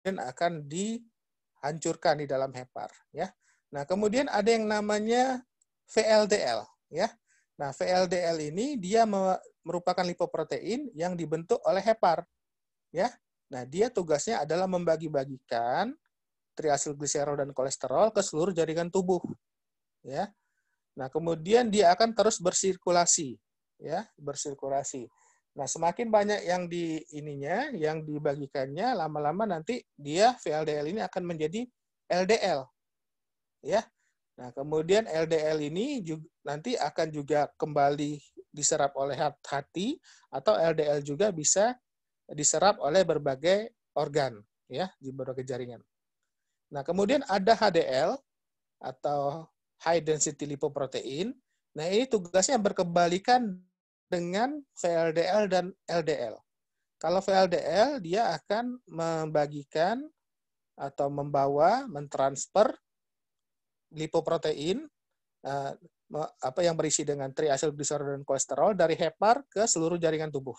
akan dihancurkan di dalam hepar, ya. Nah, kemudian ada yang namanya VLDL, ya. Nah, VLDL ini dia merupakan lipoprotein yang dibentuk oleh hepar, ya. Nah, dia tugasnya adalah membagi-bagikan triasilgliserol dan kolesterol ke seluruh jaringan tubuh, ya. Nah, kemudian dia akan terus bersirkulasi, ya, bersirkulasi. Nah, semakin banyak yang dibagikannya, lama-lama nanti dia VLDL ini akan menjadi LDL, ya. Nah, kemudian LDL ini juga, nanti akan juga kembali diserap oleh hati, atau LDL juga bisa diserap oleh berbagai organ, ya, di berbagai jaringan. Nah, kemudian ada HDL atau high density lipoprotein. Nah, ini tugasnya berkebalikan dengan VLDL dan LDL. Kalau VLDL, dia akan membagikan atau membawa, mentransfer lipoprotein yang berisi dengan triacylglycerol dan kolesterol dari hepar ke seluruh jaringan tubuh.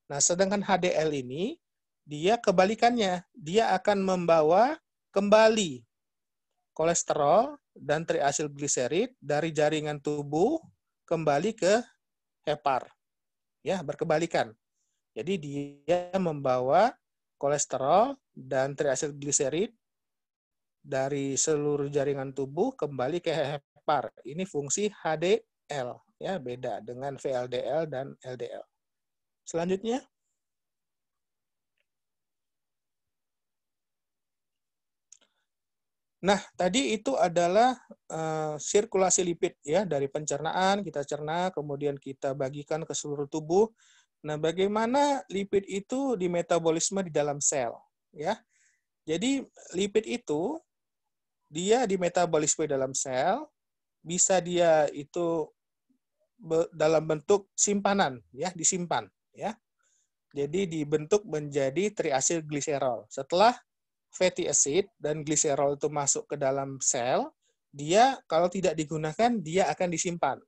Nah, sedangkan HDL ini, dia kebalikannya. Dia akan membawa kembali kolesterol dan triacylglycerid dari jaringan tubuh kembali ke hepar. Ya, berkebalikan. Jadi dia membawa kolesterol dan triacylglycerid dari seluruh jaringan tubuh kembali ke hepar. Ini fungsi HDL, ya, beda dengan VLDL dan LDL. Selanjutnya, nah, tadi itu adalah sirkulasi lipid, ya, dari pencernaan kita cerna, kemudian kita bagikan ke seluruh tubuh. Nah, bagaimana lipid itu di metabolisme di dalam sel, ya? Jadi lipid itu dia di metabolisme dalam sel, bisa dia itu dalam bentuk simpanan, ya, disimpan, ya. Jadi dibentuk menjadi triacylglycerol. Setelah fatty acid dan gliserol itu masuk ke dalam sel, dia kalau tidak digunakan dia akan disimpan,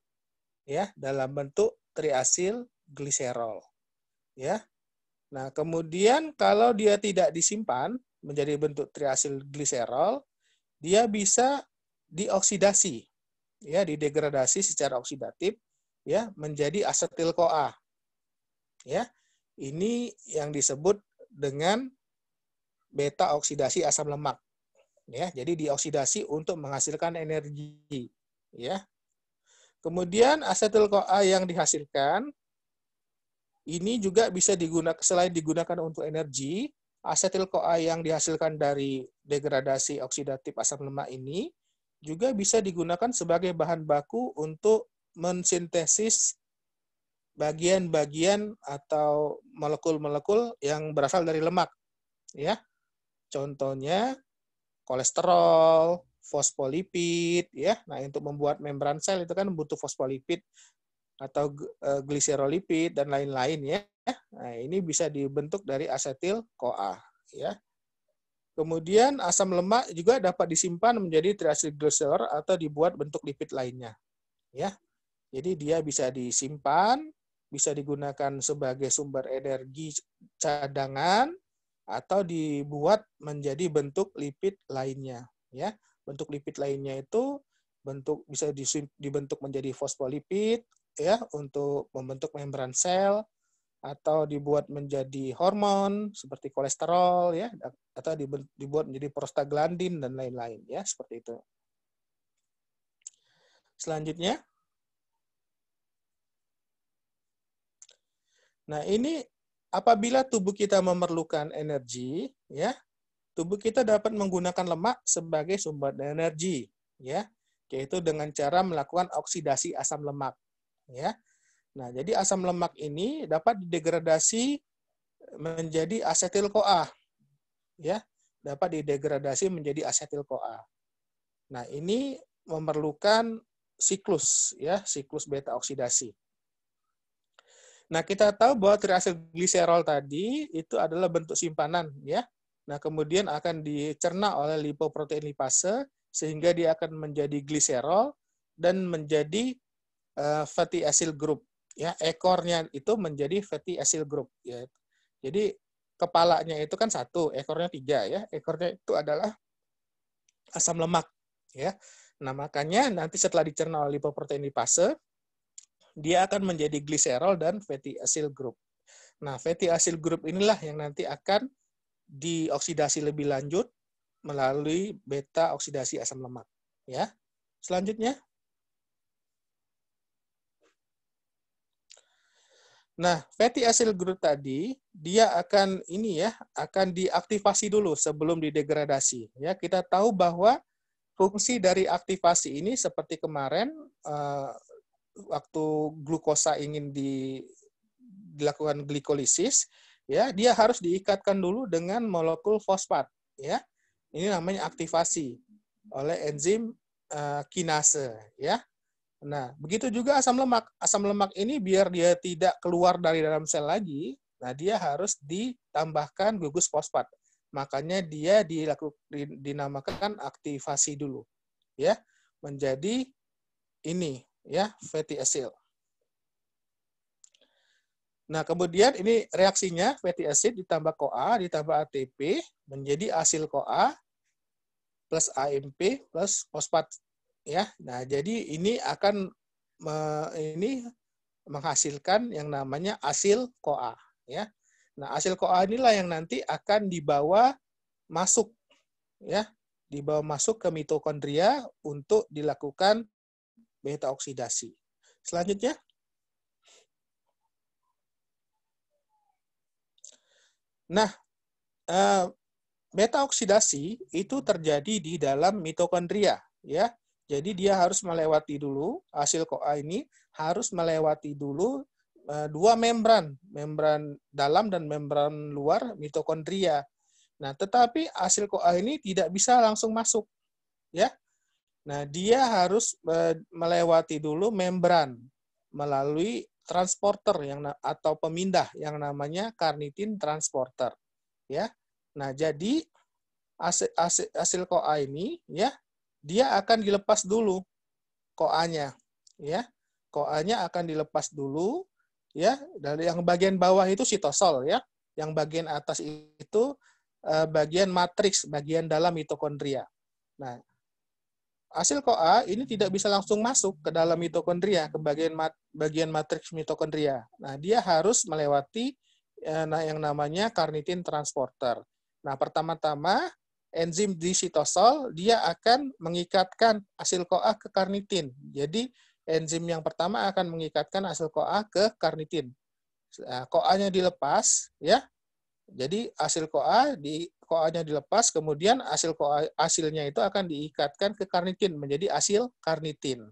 ya, dalam bentuk triacylglycerol, ya. Nah, kemudian kalau dia tidak disimpan menjadi bentuk triacylglycerol, dia bisa dioksidasi, ya, didegradasi secara oksidatif, ya, menjadi asetil-CoA. Ya. Ini yang disebut dengan beta oksidasi asam lemak. Ya, jadi dioksidasi untuk menghasilkan energi, ya. Kemudian asetil-CoA yang dihasilkan ini juga bisa digunakan, selain digunakan untuk energi, asetil-CoA yang dihasilkan dari degradasi oksidatif asam lemak ini juga bisa digunakan sebagai bahan baku untuk mensintesis bagian-bagian atau molekul-molekul yang berasal dari lemak, ya. Contohnya kolesterol, fosfolipid, ya. Nah, untuk membuat membran sel itu kan butuh fosfolipid atau gliserolipid dan lain-lain, ya. Nah, ini bisa dibentuk dari asetil-CoA, ya. Kemudian asam lemak juga dapat disimpan menjadi triacylglycerol atau dibuat bentuk lipid lainnya, ya. Jadi dia bisa disimpan, bisa digunakan sebagai sumber energi cadangan atau dibuat menjadi bentuk lipid lainnya, ya. Bentuk lipid lainnya itu bisa dibentuk menjadi fosfolipid, ya, untuk membentuk membran sel, atau dibuat menjadi hormon seperti kolesterol, ya, atau dibuat menjadi prostaglandin dan lain-lain, ya, seperti itu. Selanjutnya, nah, ini apabila tubuh kita memerlukan energi, ya, tubuh kita dapat menggunakan lemak sebagai sumber energi, ya, yaitu dengan cara melakukan oksidasi asam lemak, ya. Nah, jadi asam lemak ini dapat didegradasi menjadi asetil-CoA, ya, dapat didegradasi menjadi asetil-CoA. Nah, ini memerlukan siklus, ya, siklus beta oksidasi. Nah, kita tahu bahwa triacylglycerol tadi itu adalah bentuk simpanan, ya. Nah, kemudian akan dicerna oleh lipoprotein lipase sehingga dia akan menjadi gliserol dan menjadi fatty acyl group, ya. Ekornya itu menjadi fatty acyl group, ya. Jadi kepalanya itu kan satu, ekornya 3, ya. Ekornya itu adalah asam lemak, ya. Nah, makanya nanti setelah dicerna oleh lipoprotein lipase, dia akan menjadi gliserol dan fatty acyl group. Nah, fatty acyl group inilah yang nanti akan dioksidasi lebih lanjut melalui beta oksidasi asam lemak, ya. Selanjutnya, nah, fatty acyl group tadi dia akan akan diaktifasi dulu sebelum didegradasi, ya. Kita tahu bahwa fungsi dari aktivasi ini seperti kemarin waktu glukosa ingin dilakukan glikolisis, ya, dia harus diikatkan dulu dengan molekul fosfat, ya. Ini namanya aktivasi oleh enzim kinase, ya. Nah, begitu juga asam lemak. Asam lemak ini biar dia tidak keluar dari dalam sel lagi, nah dia harus ditambahkan gugus fosfat. Makanya dia dinamakan aktivasi dulu, ya, menjadi ini, ya, fatty acid. Nah, kemudian ini reaksinya fatty acid ditambah CoA ditambah ATP menjadi asil CoA plus AMP plus fosfat, ya. Nah, jadi ini akan ini menghasilkan yang namanya asil CoA, ya. Nah, asil CoA inilah yang nanti akan dibawa masuk, ya, dibawa masuk ke mitokondria untuk dilakukan beta oksidasi. Selanjutnya, nah, beta oksidasi itu terjadi di dalam mitokondria, ya. Jadi dia harus melewati dulu, hasil CoA ini harus melewati dulu dua membran dalam dan membran luar mitokondria. Nah, tetapi hasil CoA ini tidak bisa langsung masuk, ya. Nah, dia harus melewati dulu membran melalui transporter atau pemindah yang namanya carnitin transporter, ya. Nah, jadi hasil CoA ini, ya, dia akan dilepas dulu CoA-nya, ya. CoA-nya akan dilepas dulu, ya. Dari yang bagian bawah itu sitosol, ya. Yang bagian atas itu bagian matriks, bagian dalam mitokondria. Nah, hasil CoA ini tidak bisa langsung masuk ke dalam mitokondria, ke bagian matriks mitokondria. Nah, dia harus melewati yang namanya carnitin transporter. Nah, pertama-tama enzim di sitosol dia akan mengikatkan hasil CoA ke carnitin. Jadi enzim yang pertama akan mengikatkan hasil CoA ke carnitin. Nah, CoA-nya dilepas, ya. Jadi hasil CoA-nya dilepas, kemudian hasilnya itu akan diikatkan ke carnitin menjadi asil carnitin.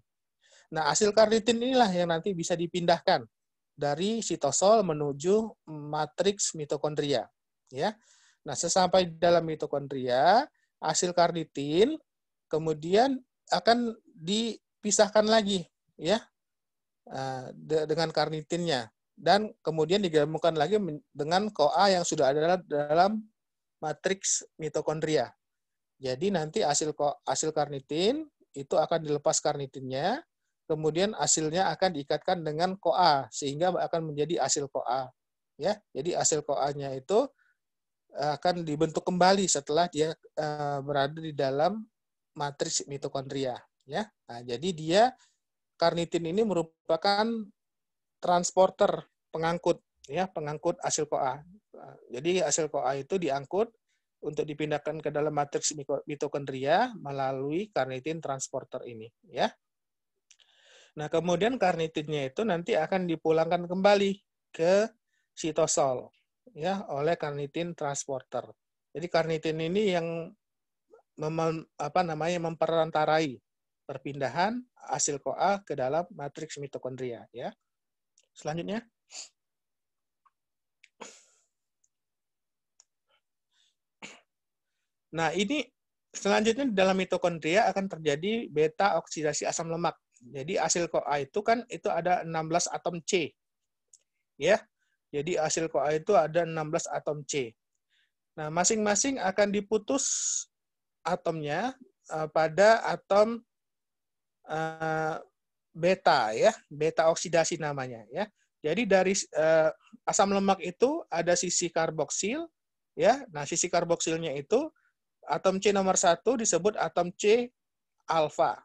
Nah, asil carnitin inilah yang nanti bisa dipindahkan dari sitosol menuju matriks mitokondria, ya. Nah, sesampai dalam mitokondria, hasil carnitin kemudian akan dipisahkan lagi, ya, dengan carnitinnya, dan kemudian digabungkan lagi dengan CoA yang sudah ada dalam matriks mitokondria. Jadi nanti hasil carnitin itu akan dilepas carnitinnya, kemudian hasilnya akan diikatkan dengan CoA sehingga akan menjadi asil CoA, ya. Jadi hasil CoA-nya itu akan dibentuk kembali setelah dia berada di dalam matriks mitokondria, ya. Nah, jadi dia carnitin ini merupakan transporter pengangkut, ya, pengangkut hasil CoA. Jadi hasil CoA itu diangkut untuk dipindahkan ke dalam matriks mitokondria melalui carnitin transporter ini, ya. Nah, kemudian carnitinnya itu nanti akan dipulangkan kembali ke sitosol, ya, oleh carnitin transporter. Jadi carnitin ini yang memperantarai perpindahan hasil CoA ke dalam matriks mitokondria, ya. Selanjutnya, nah ini selanjutnya di dalam mitokondria akan terjadi beta oksidasi asam lemak. Jadi hasil CoA itu kan itu ada 16 atom C, ya. Jadi hasil CoA itu ada 16 atom C. Nah, masing-masing akan diputus atomnya pada atom beta, ya, beta oksidasi namanya, ya. Jadi dari asam lemak itu ada sisi karboksil, ya. Nah, sisi karboksilnya itu atom C nomor 1 disebut atom C alfa.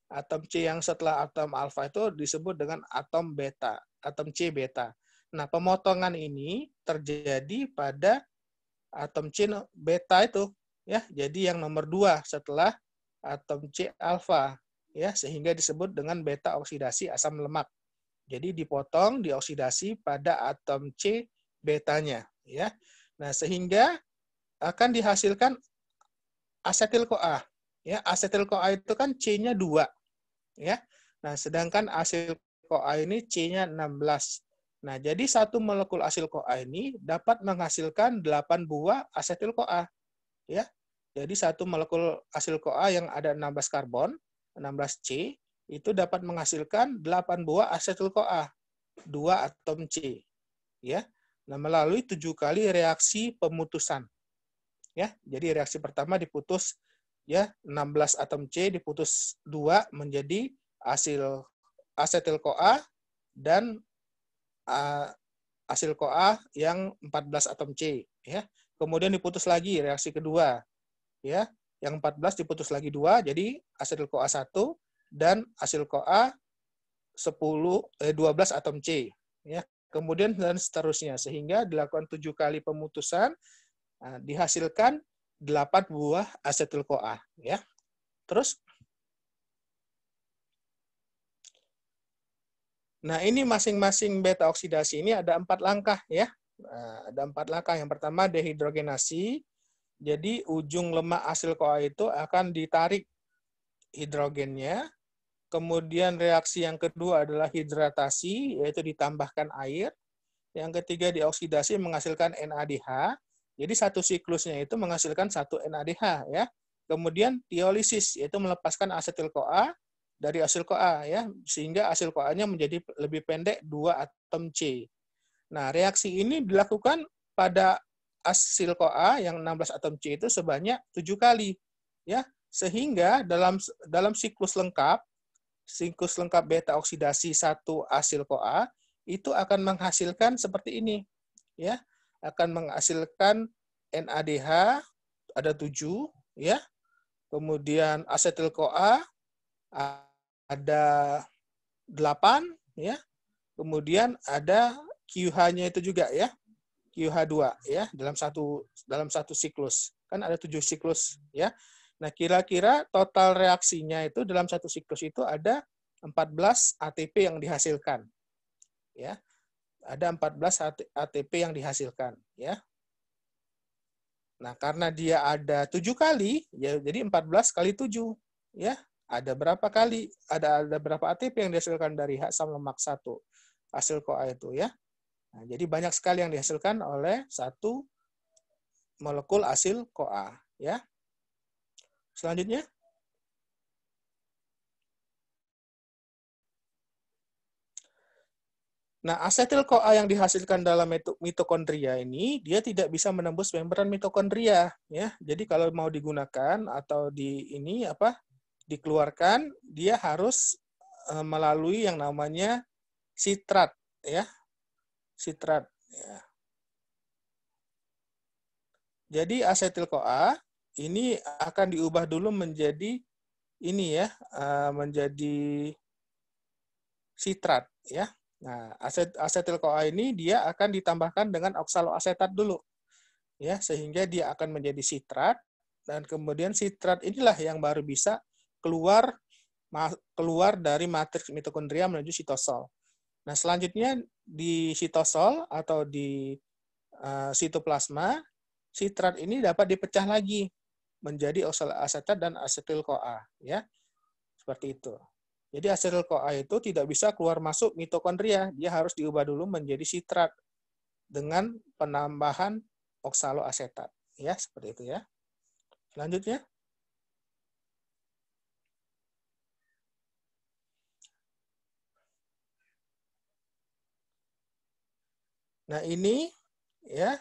Atom C yang setelah atom alfa itu disebut dengan atom beta, atom C beta. Nah, pemotongan ini terjadi pada atom C beta itu, ya. Jadi yang nomor 2 setelah atom C alfa, ya, sehingga disebut dengan beta oksidasi asam lemak. Jadi dipotong, dioksidasi pada atom C betanya, ya. Nah, sehingga akan dihasilkan asetil CoA, ya. Asetil CoA itu kan C-nya 2, ya. Nah, sedangkan asil CoA ini C-nya 16. Nah, jadi satu molekul asil CoA ini dapat menghasilkan 8 buah asetil CoA, ya. Jadi satu molekul asil CoA yang ada 16 karbon, 16C, itu dapat menghasilkan 8 buah asetil CoA, 2 atom C, ya. Nah, melalui 7 kali reaksi pemutusan. Ya, jadi reaksi pertama diputus, ya, 16 atom C diputus 2 menjadi asetil CoA dan asil CoA yang 14 atom C, ya. Kemudian diputus lagi reaksi kedua, ya. Yang 14 diputus lagi 2 jadi asetil CoA 1 dan asil CoA 12 atom C, ya. Kemudian dan seterusnya sehingga dilakukan 7 kali pemutusan, dihasilkan 8 buah asetil CoA, ya. Terus nah, ini masing-masing beta oksidasi ini ada 4 langkah, ya. Ada 4 langkah. Yang pertama dehidrogenasi. Jadi ujung lemak asil CoA itu akan ditarik hidrogennya. Kemudian reaksi yang kedua adalah hidratasi, yaitu ditambahkan air. Yang ketiga dioksidasi menghasilkan NADH. Jadi satu siklusnya itu menghasilkan 1 NADH, ya. Kemudian diolisis, yaitu melepaskan asetil CoA dari asil CoA, ya, sehingga asil CoA-nya menjadi lebih pendek 2 atom C. Nah, reaksi ini dilakukan pada asil CoA yang 16 atom C itu sebanyak 7 kali, ya. Sehingga dalam siklus lengkap beta oksidasi 1 asil CoA itu akan menghasilkan seperti ini, ya. Akan menghasilkan NADH ada 7, ya. Kemudian asetil CoA ada 8, ya. Kemudian ada QH-nya itu juga, ya. QH2, ya, dalam satu siklus. Kan ada 7 siklus, ya. Nah, kira-kira total reaksinya itu dalam satu siklus itu ada 14 ATP yang dihasilkan. Ya. Ada 14 ATP yang dihasilkan, ya. Nah, karena dia ada 7 kali, ya, jadi 14 kali 7, ya. Ada berapa kali? Ada berapa ATP yang dihasilkan dari asam lemak 1 asil CoA itu, ya. Nah, jadi banyak sekali yang dihasilkan oleh satu molekul asil CoA, ya. Selanjutnya, nah, asetil CoA yang dihasilkan dalam mitokondria ini, dia tidak bisa menembus membran mitokondria, ya. Jadi kalau mau digunakan atau dikeluarkan, dia harus melalui yang namanya sitrat, ya. Sitrat, ya. Jadi asetil CoA ini akan diubah dulu menjadi ini, ya, menjadi sitrat, ya. Nah, asetil CoA ini dia akan ditambahkan dengan oksaloasetat dulu, ya, sehingga dia akan menjadi sitrat, dan kemudian sitrat inilah yang baru bisa keluar dari matriks mitokondria menuju sitosol. Nah, selanjutnya di sitosol atau di sitoplasma, sitrat ini dapat dipecah lagi menjadi oksaloasetat dan asetil CoA, ya, seperti itu. Jadi asetil CoA itu tidak bisa keluar masuk mitokondria, dia harus diubah dulu menjadi sitrat dengan penambahan oksaloasetat, ya, seperti itu, ya. Selanjutnya, nah ini, ya,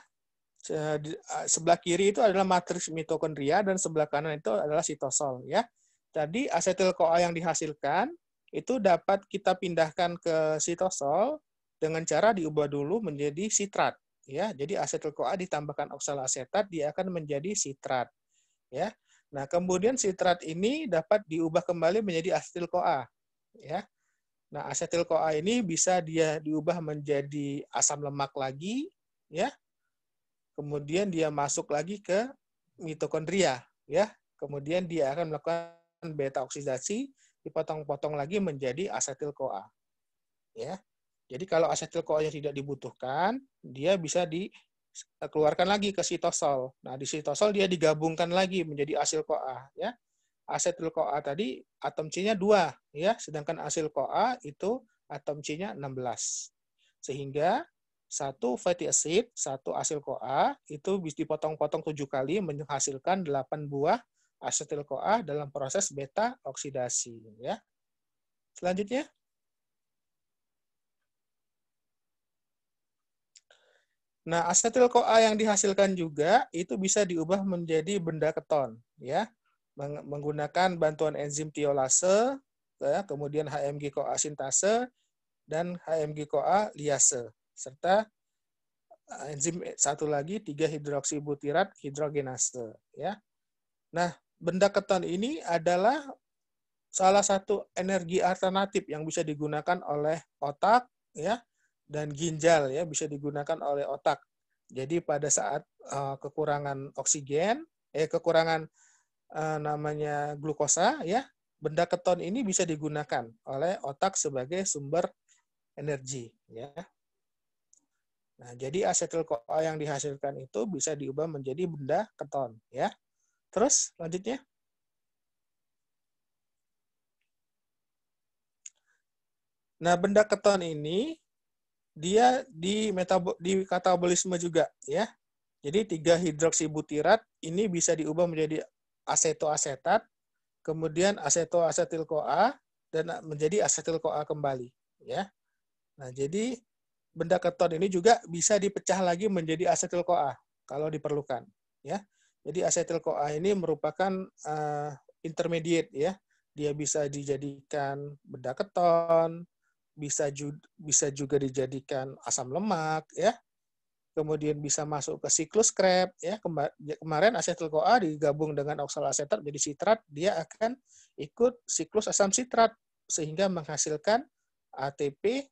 sebelah kiri itu adalah matriks mitokondria dan sebelah kanan itu adalah sitosol, ya. Tadi asetil CoA yang dihasilkan itu dapat kita pindahkan ke sitosol dengan cara diubah dulu menjadi sitrat, ya. Jadi asetil CoA ditambahkan oksaloasetat, dia akan menjadi sitrat, ya. Nah, kemudian sitrat ini dapat diubah kembali menjadi asetil CoA, ya. Nah, asetil CoA ini bisa dia diubah menjadi asam lemak lagi, ya. Kemudian dia masuk lagi ke mitokondria, ya. Kemudian dia akan melakukan beta oksidasi, dipotong-potong lagi menjadi asetil CoA, ya. Jadi kalau asetil CoA-nya tidak dibutuhkan, dia bisa dikeluarkan lagi ke sitosol. Nah, di sitosol dia digabungkan lagi menjadi asil CoA, ya. Asetil CoA tadi atom C-nya 2, ya, sedangkan asil CoA itu atom C-nya 16. Sehingga satu fatty acid, satu asil-CoA itu bisa dipotong-potong 7 kali menghasilkan 8 buah asetil-CoA dalam proses beta oksidasi, ya. Selanjutnya, nah, asetil-CoA yang dihasilkan juga itu bisa diubah menjadi benda keton, ya, menggunakan bantuan enzim tiolase, ya, kemudian HMG-CoA sintase dan HMG-CoA liase, serta enzim satu lagi 3-hidroksibutirat hidrogenase, ya. Nah, benda keton ini adalah salah satu energi alternatif yang bisa digunakan oleh otak, ya, dan ginjal, ya, bisa digunakan oleh otak. Jadi pada saat kekurangan oksigen, kekurangan namanya glukosa, ya, benda keton ini bisa digunakan oleh otak sebagai sumber energi, ya. Nah, jadi asetil-CoA yang dihasilkan itu bisa diubah menjadi benda keton, ya. Terus selanjutnya, nah, benda keton ini dia di katabolisme juga, ya. Jadi 3-hidroksibutirat ini bisa diubah menjadi asetoasetat, kemudian asetoasetil-CoA dan menjadi asetil-CoA kembali, ya. Nah, jadi benda keton ini juga bisa dipecah lagi menjadi asetil-CoA kalau diperlukan, ya. Jadi asetil-CoA ini merupakan intermediate, ya. Dia bisa dijadikan benda keton, bisa juga dijadikan asam lemak, ya. Kemudian bisa masuk ke siklus Krebs, ya. Kemarin asetil-CoA digabung dengan oksalasetat jadi sitrat, dia akan ikut siklus asam sitrat sehingga menghasilkan ATP,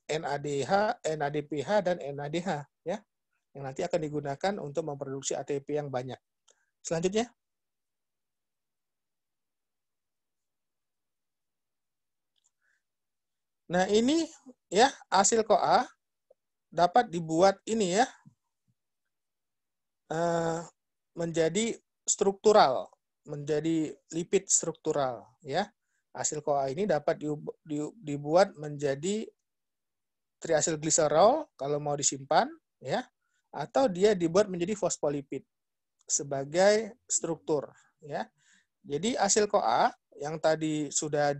NADH, NADPH dan NADH, ya. Yang nanti akan digunakan untuk memproduksi ATP yang banyak. Selanjutnya, nah ini, ya, hasil CoA dapat dibuat ini, ya, menjadi struktural, menjadi lipid struktural, ya. Hasil CoA ini dapat dibuat menjadi triasilgliserol kalau mau disimpan, ya, atau dia dibuat menjadi fosfolipid sebagai struktur, ya. Jadi hasil CoA yang tadi sudah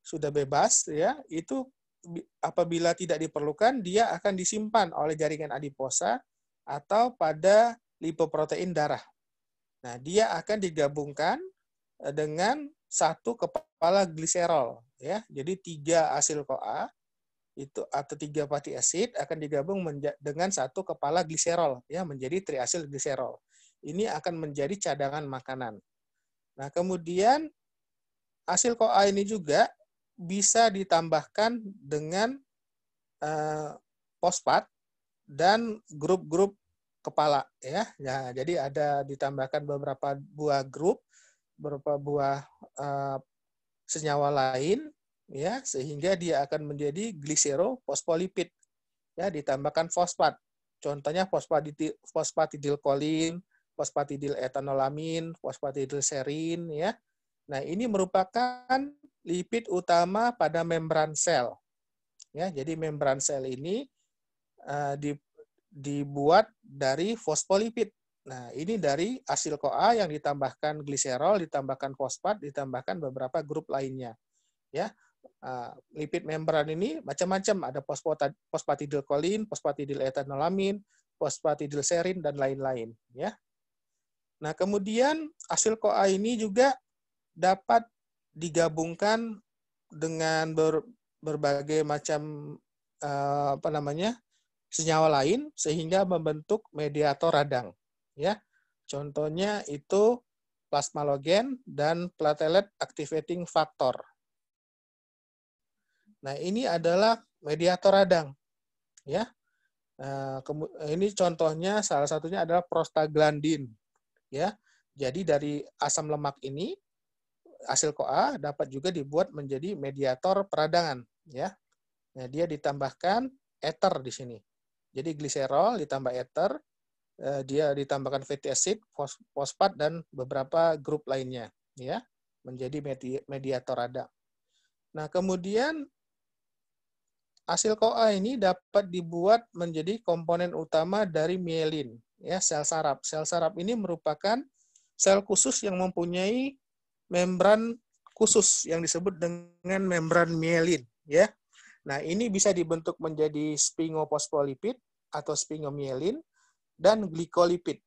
sudah bebas, ya, itu apabila tidak diperlukan dia akan disimpan oleh jaringan adiposa atau pada lipoprotein darah. Nah, dia akan digabungkan dengan satu kepala gliserol, ya. Jadi 3 hasil CoA itu atau 3 fatty acid akan digabung dengan satu kepala gliserol, ya, menjadi triasil gliserol. Ini akan menjadi cadangan makanan. Nah, kemudian hasil CoA ini juga bisa ditambahkan dengan fosfat dan grup-grup kepala, ya. Nah, jadi ada ditambahkan beberapa buah grup, beberapa buah senyawa lain, ya, sehingga dia akan menjadi gliserofosfolipid, ya, ditambahkan fosfat. Contohnya fosfatidilkolin, fosfatidiletanololamin, fosfatidilserin, ya. Nah, ini merupakan lipid utama pada membran sel. Ya, jadi membran sel ini dibuat dari fosfolipid. Nah, ini dari hasil CoA yang ditambahkan gliserol, ditambahkan fosfat, ditambahkan beberapa grup lainnya. Ya, lipid membran ini macam-macam, ada fosfatidilkolin, fosfatidiletanolamin, fosfatidilserin dan lain-lain. Ya. Nah, kemudian hasil CoA ini juga dapat digabungkan dengan berbagai macam senyawa lain sehingga membentuk mediator radang, ya. Contohnya itu plasmalogen dan platelet activating factor. Nah, ini adalah mediator radang, ya. Ini contohnya salah satunya adalah prostaglandin, ya. Jadi dari asam lemak ini hasil CoA dapat juga dibuat menjadi mediator peradangan, ya. Nah, dia ditambahkan ether di sini. Jadi gliserol ditambah ether, dia ditambahkan fatty acid, fosfat dan beberapa grup lainnya, ya, menjadi mediator radang. Nah, kemudian asil CoA ini dapat dibuat menjadi komponen utama dari mielin, ya, sel saraf. Sel saraf ini merupakan sel khusus yang mempunyai membran khusus yang disebut dengan membran mielin, ya. Nah, ini bisa dibentuk menjadi sphingofosfolipid atau sphingomielin dan glikolipid.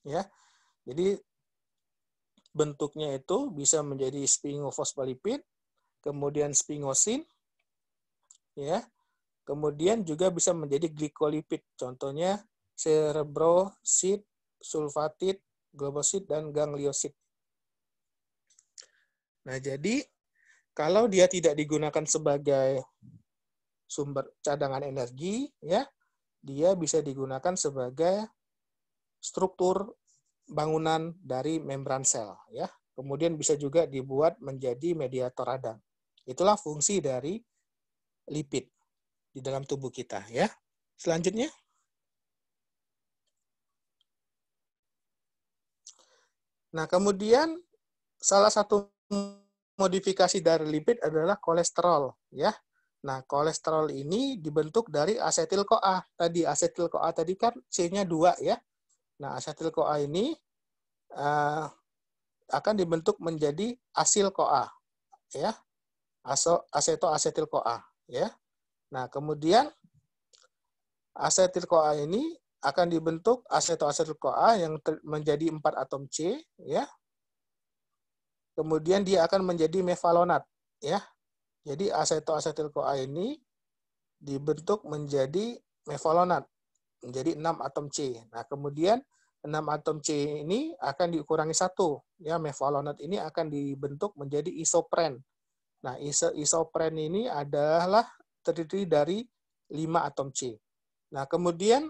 Ya. Jadi bentuknya itu bisa menjadi sphingofosfolipid, kemudian sphingosine, ya. Kemudian juga bisa menjadi glikolipid. Contohnya cerebrosid, sulfatid, globosid, dan gangliosid. Nah, jadi kalau dia tidak digunakan sebagai sumber cadangan energi, ya, dia bisa digunakan sebagai struktur bangunan dari membran sel, ya. Kemudian bisa juga dibuat menjadi mediator radang. Itulah fungsi dari lipid di dalam tubuh kita, ya. Selanjutnya, nah kemudian salah satu modifikasi dari lipid adalah kolesterol, ya. Nah, kolesterol ini dibentuk dari asetil-CoA. Tadi asetil-CoA tadi kan C-nya 2, ya. Nah, asetil-CoA ini akan dibentuk menjadi asil-CoA, ya. Asetoasetil-CoA, ya. Nah, kemudian asetil-CoA ini akan dibentuk asetoasetil-CoA yang menjadi 4 atom C, ya. Kemudian dia akan menjadi mevalonat, ya. Jadi asetoasetil-CoA ini dibentuk menjadi mevalonat, menjadi 6 atom C. Nah, kemudian 6 atom C ini akan dikurangi 1. Ya, mevalonat ini akan dibentuk menjadi isopren. Nah, isopren ini adalah terdiri dari 5 atom C. Nah, kemudian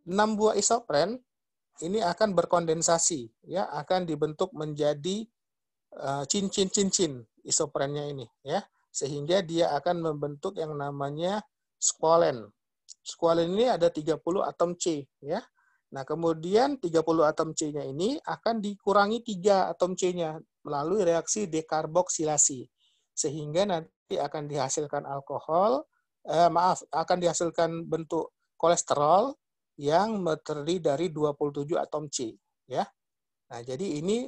6 buah isopren ini akan berkondensasi, ya, akan dibentuk menjadi cincin-cincin isoprennya ini, ya, sehingga dia akan membentuk yang namanya squalen. Squalen ini ada 30 atom C, ya. Nah, kemudian 30 atom C-nya ini akan dikurangi 3 atom C-nya melalui reaksi dekarboksilasi. Sehingga nanti akan dihasilkan akan dihasilkan bentuk kolesterol yang terdiri dari 27 atom C, ya. Nah, jadi ini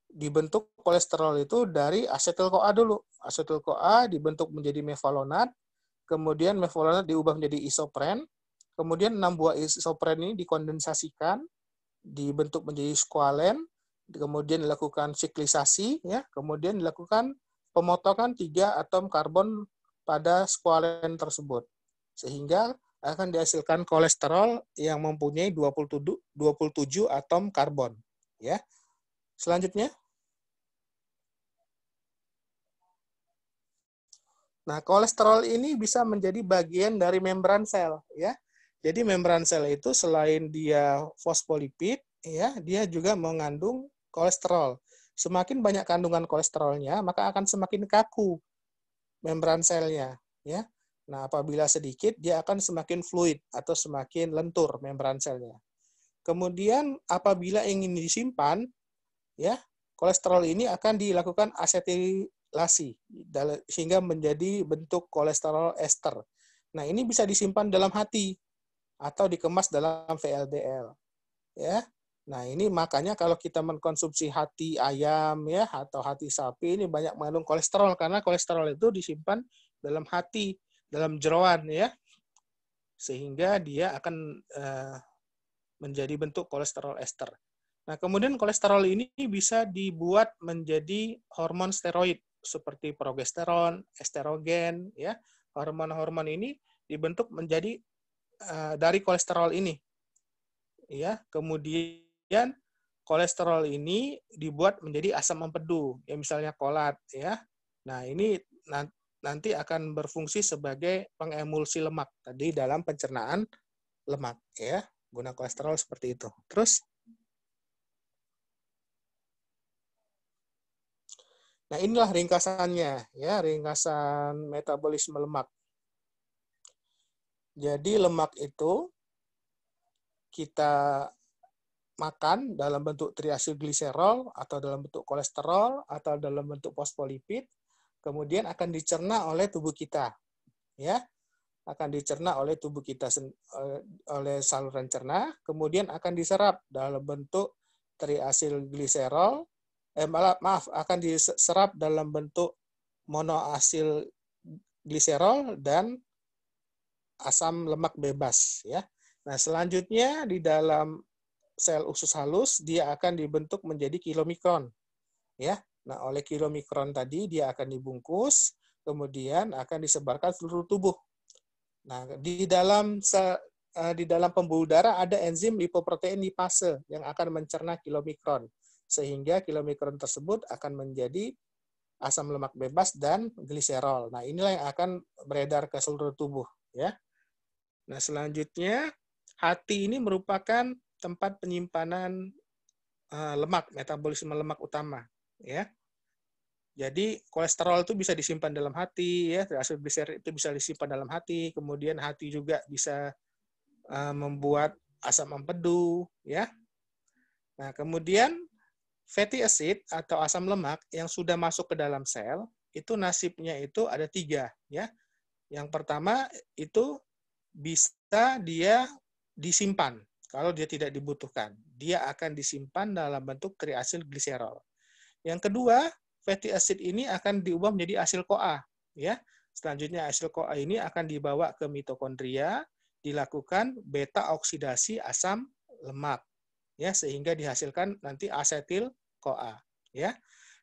dibentuk kolesterol itu dari asetil-CoA dulu. Asetil-CoA dibentuk menjadi mevalonat, kemudian mevalonat diubah menjadi isopren, kemudian 6 buah isopren ini dikondensasikan, dibentuk menjadi squalen, kemudian dilakukan siklisasi, ya, kemudian dilakukan pemotongan 3 atom karbon pada squalen tersebut. Sehingga akan dihasilkan kolesterol yang mempunyai 27 atom karbon, ya. Selanjutnya, nah, kolesterol ini bisa menjadi bagian dari membran sel, ya. Jadi membran sel itu selain dia fosfolipid, ya, dia juga mengandung kolesterol. Semakin banyak kandungan kolesterolnya, maka akan semakin kaku membran selnya, ya. Nah, apabila sedikit, dia akan semakin fluid atau semakin lentur membran selnya. Kemudian apabila ingin disimpan, ya, kolesterol ini akan dilakukan asetilasi sehingga menjadi bentuk kolesterol ester. Nah, ini bisa disimpan dalam hati atau dikemas dalam VLDL, ya. Nah, ini makanya kalau kita mengkonsumsi hati ayam, ya, atau hati sapi, ini banyak mengandung kolesterol karena kolesterol itu disimpan dalam hati, dalam jeroan, ya, sehingga dia akan menjadi bentuk kolesterol ester. Nah, kemudian kolesterol ini bisa dibuat menjadi hormon steroid seperti progesteron, estrogen, ya. Hormon-hormon ini dibentuk menjadi dari kolesterol ini, ya. Kemudian kolesterol ini dibuat menjadi asam empedu, ya, misalnya kolat, ya. Nah, ini nanti akan berfungsi sebagai pengemulsi lemak tadi dalam pencernaan lemak, ya. Guna kolesterol seperti itu. Terus, nah, inilah ringkasannya, ya, ringkasan metabolisme lemak. Jadi lemak itu kita makan dalam bentuk triacylglycerol atau dalam bentuk kolesterol atau dalam bentuk fosfolipid kemudian akan dicerna oleh tubuh kita, ya, akan dicerna oleh tubuh kita oleh saluran cerna, kemudian akan diserap dalam bentuk triasilgliserol, maaf, akan diserap dalam bentuk monoasil gliserol dan asam lemak bebas, ya. Nah, selanjutnya di dalam sel usus halus dia akan dibentuk menjadi kilomikron, ya. Nah, oleh kilomikron tadi dia akan dibungkus, kemudian akan disebarkan seluruh tubuh. Nah, di dalam pembuluh darah ada enzim lipoprotein lipase yang akan mencerna kilomikron, sehingga kilomikron tersebut akan menjadi asam lemak bebas dan gliserol. Nah, inilah yang akan beredar ke seluruh tubuh, ya. Nah, selanjutnya hati ini merupakan tempat penyimpanan lemak, metabolisme lemak utama, ya. Jadi kolesterol itu bisa disimpan dalam hati, ya, triacylglycerol itu bisa disimpan dalam hati, kemudian hati juga bisa membuat asam empedu, ya. Nah, kemudian fatty acid atau asam lemak yang sudah masuk ke dalam sel itu nasibnya itu ada 3, ya. Yang pertama itu bisa dia disimpan kalau dia tidak dibutuhkan. Dia akan disimpan dalam bentuk triacylglycerol. Yang kedua, fatty acid ini akan diubah menjadi asil-CoA, ya. Selanjutnya asil-CoA ini akan dibawa ke mitokondria, dilakukan beta oksidasi asam lemak, ya, sehingga dihasilkan nanti asetil-CoA, ya.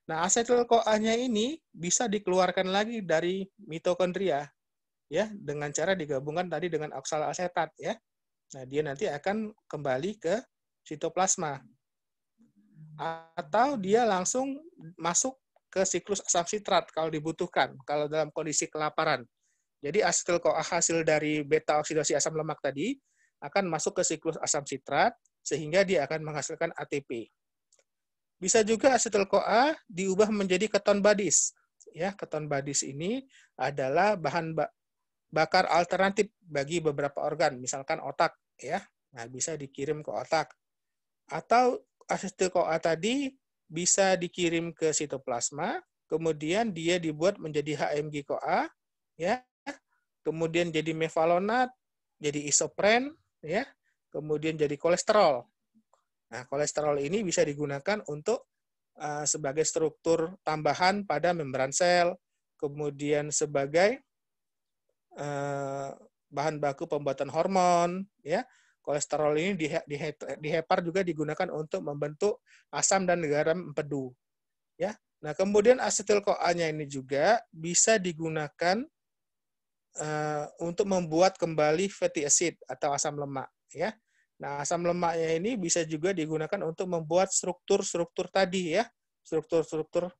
Nah, asetil-CoA-nya ini bisa dikeluarkan lagi dari mitokondria, ya, dengan cara digabungkan tadi dengan oksalasetat, ya. Nah, dia nanti akan kembali ke sitoplasma. Atau dia langsung masuk ke siklus asam sitrat kalau dibutuhkan, kalau dalam kondisi kelaparan. Jadi asetil-CoA hasil dari beta oksidasi asam lemak tadi akan masuk ke siklus asam sitrat sehingga dia akan menghasilkan ATP. Bisa juga asetil-CoA diubah menjadi keton badis. Ya, keton badis ini adalah bahan bakar alternatif bagi beberapa organ, misalkan otak, ya. Nah, bisa dikirim ke otak. Atau asetil-CoA tadi bisa dikirim ke sitoplasma, kemudian dia dibuat menjadi HMG-CoA, ya. Kemudian jadi mevalonat, jadi isopren, ya. Kemudian jadi kolesterol. Nah, kolesterol ini bisa digunakan untuk sebagai struktur tambahan pada membran sel, kemudian sebagai bahan baku pembuatan hormon, ya. Kolesterol ini di hepar juga digunakan untuk membentuk asam dan garam empedu, ya. Nah, kemudian asetil-CoA-nya ini juga bisa digunakan untuk membuat kembali fatty acid atau asam lemak, ya. Nah, asam lemaknya ini bisa juga digunakan untuk membuat struktur-struktur tadi, ya, struktur-struktur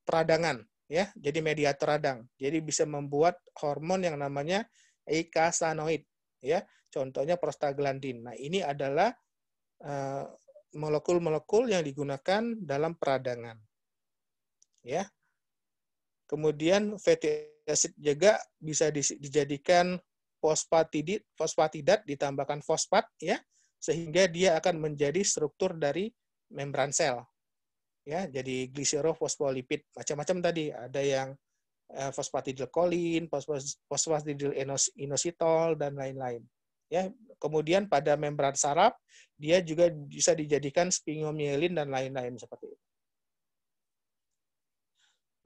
peradangan, ya, jadi mediator radang. Jadi bisa membuat hormon yang namanya eikasanoid, ya, contohnya prostaglandin. Nah, ini adalah molekul-molekul yang digunakan dalam peradangan, ya. Kemudian fatty acid juga bisa dijadikan fosfatidat ditambahkan fosfat, ya, sehingga dia akan menjadi struktur dari membran sel. Ya, jadi gliserofosfolipid macam-macam tadi, ada yang fosfatidilkolin, fosfatidilinositol dan lain-lain. Ya, kemudian pada membran saraf dia juga bisa dijadikan sphingomyelin dan lain-lain seperti itu.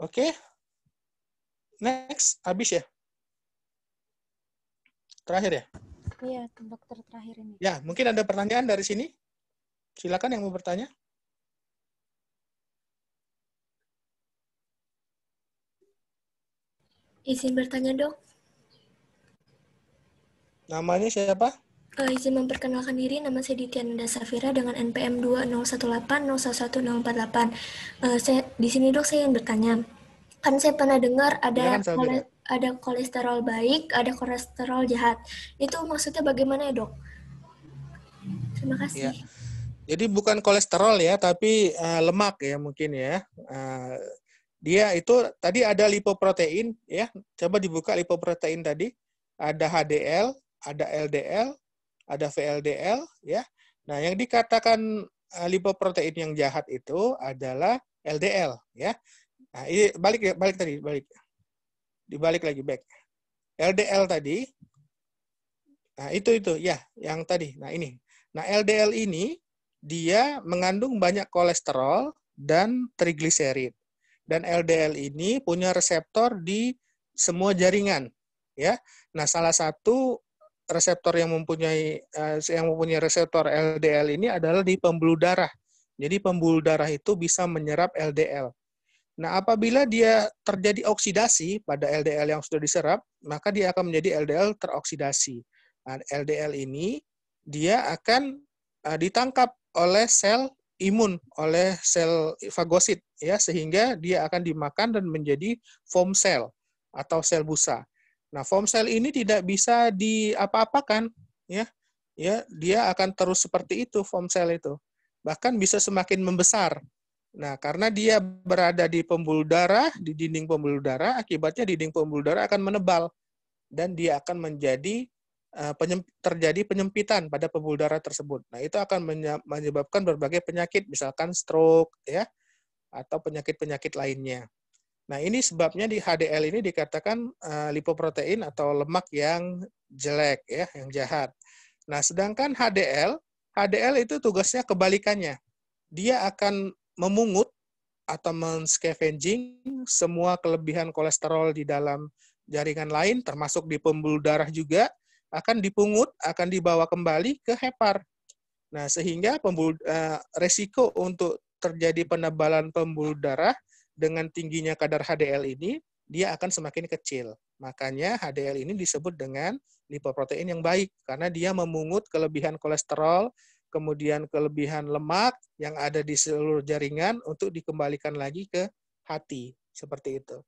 Oke. Next, habis ya? Terakhir ya? Iya, dokter terakhir ini. Ya, mungkin ada pertanyaan dari sini? Silakan yang mau bertanya. Izin bertanya, Dok. Namanya siapa? Izin memperkenalkan diri, nama saya Dityananda Safira dengan NPM 20180111048. Saya di sini, Dok, saya ingin bertanya. Kan saya pernah dengar ada kolesterol baik, ada kolesterol jahat. Itu maksudnya bagaimana ya, Dok? Terima kasih. Ya. Jadi bukan kolesterol ya, tapi lemak ya mungkin ya. Dia itu tadi ada lipoprotein ya. Coba dibuka lipoprotein tadi. Ada HDL, ada LDL, ada VLDL ya. Nah, yang dikatakan lipoprotein yang jahat itu adalah LDL ya. Nah, ini balik tadi, dibalik lagi back. LDL tadi, nah itu ya, yang tadi. Nah ini, nah LDL ini dia mengandung banyak kolesterol dan trigliserid. Dan LDL ini punya reseptor di semua jaringan, ya. Nah salah satu reseptor yang mempunyai reseptor LDL ini adalah di pembuluh darah. Jadi pembuluh darah itu bisa menyerap LDL. Nah, apabila dia terjadi oksidasi pada LDL yang sudah diserap, maka dia akan menjadi LDL teroksidasi. Nah, LDL ini dia akan ditangkap oleh sel imun, oleh sel fagosit, ya, sehingga dia akan dimakan dan menjadi foam cell atau sel busa. Nah, foam cell ini tidak bisa diapa-apakan, ya, dia akan terus seperti itu foam cell itu, bahkan bisa semakin membesar. Nah, karena dia berada di pembuluh darah, di dinding pembuluh darah, akibatnya dinding pembuluh darah akan menebal dan dia akan menjadi terjadi penyempitan pada pembuluh darah tersebut. Nah, itu akan menyebabkan berbagai penyakit, misalkan stroke, ya, atau penyakit-penyakit lainnya. Nah, ini sebabnya di HDL ini dikatakan lipoprotein atau lemak yang jelek, ya, yang jahat. Nah, sedangkan HDL itu tugasnya kebalikannya. Dia akan memungut atau men-scavenging semua kelebihan kolesterol di dalam jaringan lain, termasuk di pembuluh darah juga, akan dipungut, akan dibawa kembali ke hepar. Nah, sehingga resiko untuk terjadi penebalan pembuluh darah dengan tingginya kadar HDL ini, dia akan semakin kecil. Makanya HDL ini disebut dengan lipoprotein yang baik, karena dia memungut kelebihan kolesterol, kemudian kelebihan lemak yang ada di seluruh jaringan untuk dikembalikan lagi ke hati. Seperti itu.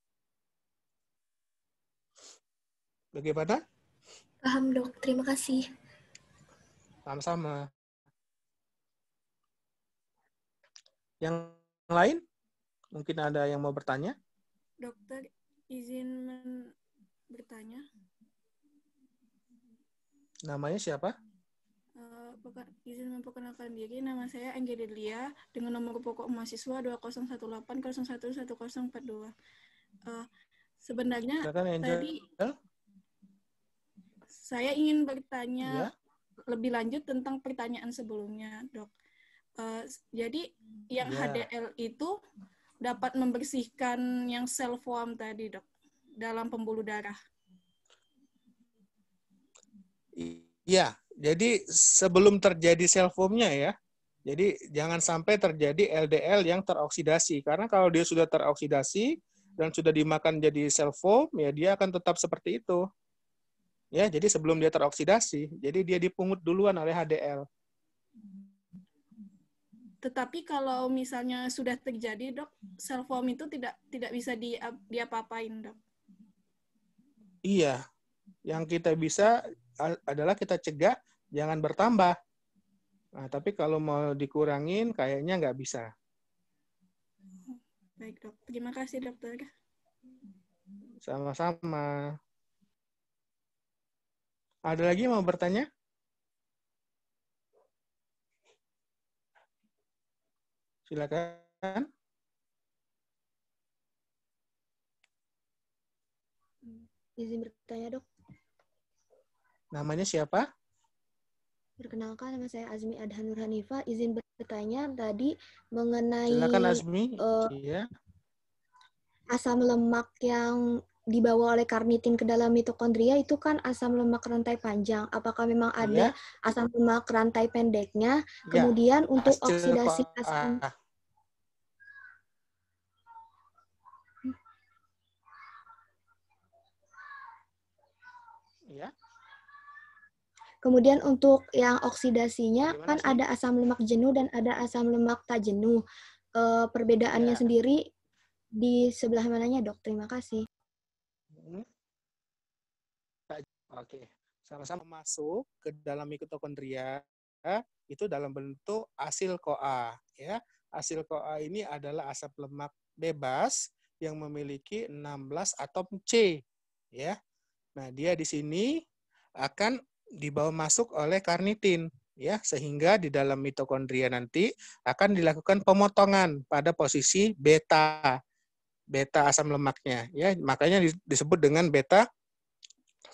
Bagaimana? Paham, Dok. Terima kasih. Sama-sama. Yang lain? Mungkin ada yang mau bertanya? Dokter, izin bertanya. Namanya siapa? Izin memperkenalkan diri, nama saya Anggelia dengan nomor pokok mahasiswa 201801111042. Sebenarnya tadi saya ingin bertanya lebih lanjut tentang pertanyaan sebelumnya, Dok. Jadi yang HDL itu dapat membersihkan yang sel foam tadi, Dok, dalam pembuluh darah. Iya, jadi sebelum terjadi sel foam-nya ya, jadi jangan sampai terjadi LDL yang teroksidasi. Karena kalau dia sudah teroksidasi dan sudah dimakan jadi sel foam, ya dia akan tetap seperti itu. Ya, jadi sebelum dia teroksidasi, jadi dia dipungut duluan oleh HDL. Tetapi kalau misalnya sudah terjadi, Dok, sel foam itu tidak bisa diapa-apain, Dok. Iya, yang kita bisa adalah kita cegah jangan bertambah. Nah, tapi kalau mau dikurangin, kayaknya nggak bisa. Baik, Dok. Terima kasih, Dokter. Sama-sama. Ada lagi yang mau bertanya? Silakan. Izin bertanya, Dok. Namanya siapa? Perkenalkan, nama saya Azmi Adhan Nur Hanifah. Izin bertanya tadi mengenai Silakan Azmi. Iya. Asam lemak yang dibawa oleh karnitin ke dalam mitokondria itu kan asam lemak rantai panjang. Apakah memang ada asam lemak rantai pendeknya? Kemudian untuk oksidasi asam ya. Kemudian untuk yang oksidasinya kan ada asam lemak jenuh dan ada asam lemak tak jenuh. Perbedaannya sendiri di sebelah mananya, Dok? Terima kasih. Oke, sama-sama masuk ke dalam mitokondria itu dalam bentuk asil CoA. Ya, asil CoA ini adalah asam lemak bebas yang memiliki 16 atom C. Ya, nah dia di sini akan dibawa masuk oleh karnitin, ya, sehingga di dalam mitokondria nanti akan dilakukan pemotongan pada posisi beta. beta asam lemaknya, ya. Makanya disebut dengan beta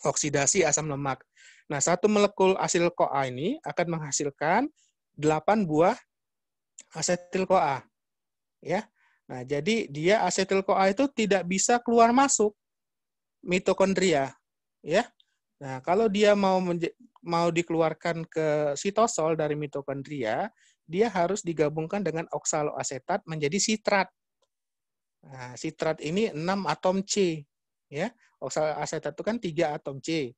oksidasi asam lemak. Nah, satu molekul asil-CoA ini akan menghasilkan 8 buah asetil-CoA, ya. Nah, jadi dia asetil-CoA itu tidak bisa keluar masuk mitokondria, ya. Nah, kalau dia mau dikeluarkan ke sitosol dari mitokondria, dia harus digabungkan dengan oksaloasetat menjadi sitrat. Nah, sitrat ini 6 atom C, ya. Oksaloasetat itu kan 3 atom C.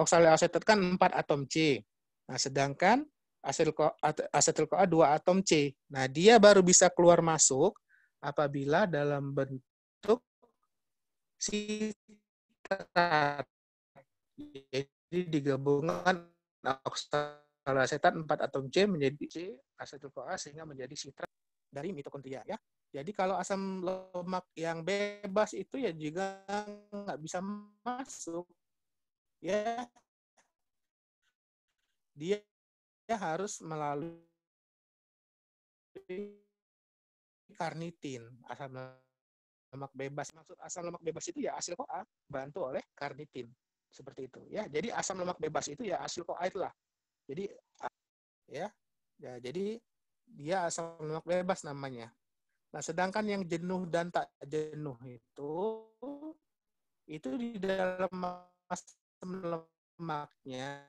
Oksaloasetat kan 4 atom C. Nah, sedangkan asetil-CoA 2 atom C. Nah, dia baru bisa keluar masuk apabila dalam bentuk sitrat. Jadi digabungkan oksaloasetat 4 atom C menjadi C asetil-CoA sehingga menjadi sitrat dari mitokondria, ya. Jadi kalau asam lemak yang bebas itu ya juga nggak bisa masuk, ya. Dia harus melalui karnitin. Asam lemak bebas, maksud asam lemak bebas itu ya asil CoA bantu oleh karnitin, seperti itu, ya. Jadi asam lemak bebas itu ya asil CoA itulah. Jadi ya jadi dia asam lemak bebas namanya. Nah, sedangkan yang jenuh dan tak jenuh itu di dalam asam lemaknya,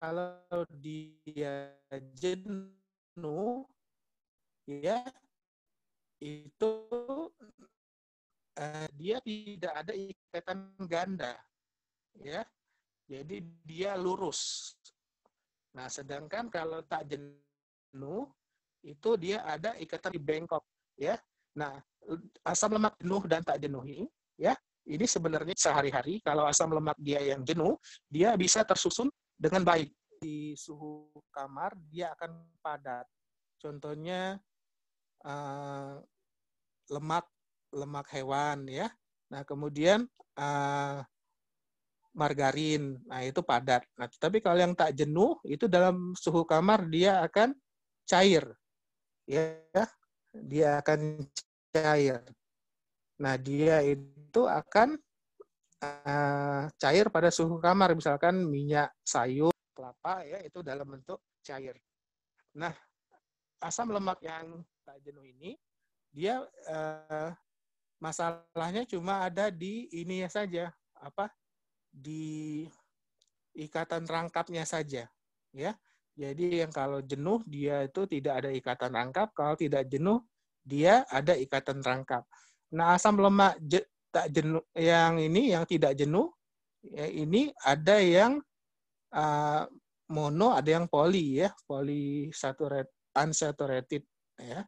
kalau dia jenuh, ya, itu dia tidak ada ikatan ganda, ya. Jadi dia lurus. Nah, sedangkan kalau tak jenuh itu dia ada ikatan di bengkok, ya. Nah, asam lemak jenuh dan tak jenuh ini, ya, ini sebenarnya sehari-hari kalau asam lemak dia yang jenuh, dia bisa tersusun dengan baik di suhu kamar, dia akan padat. Contohnya lemak hewan, ya. Nah, kemudian margarin, nah itu padat. Nah, tapi kalau yang tak jenuh itu dalam suhu kamar dia akan cair, ya, dia akan cair. Nah, dia itu akan cair pada suhu kamar, misalkan minyak sayur, kelapa, ya, itu dalam bentuk cair. Nah, asam lemak yang tak jenuh ini dia masalahnya cuma ada di ininya saja, di ikatan rangkapnya saja, ya. Jadi yang kalau jenuh dia itu tidak ada ikatan rangkap, kalau tidak jenuh dia ada ikatan rangkap. Nah, asam lemak tak jenuh yang ini yang tidak jenuh, ya, ini ada yang mono, ada yang poli, ya, unsaturated, ya.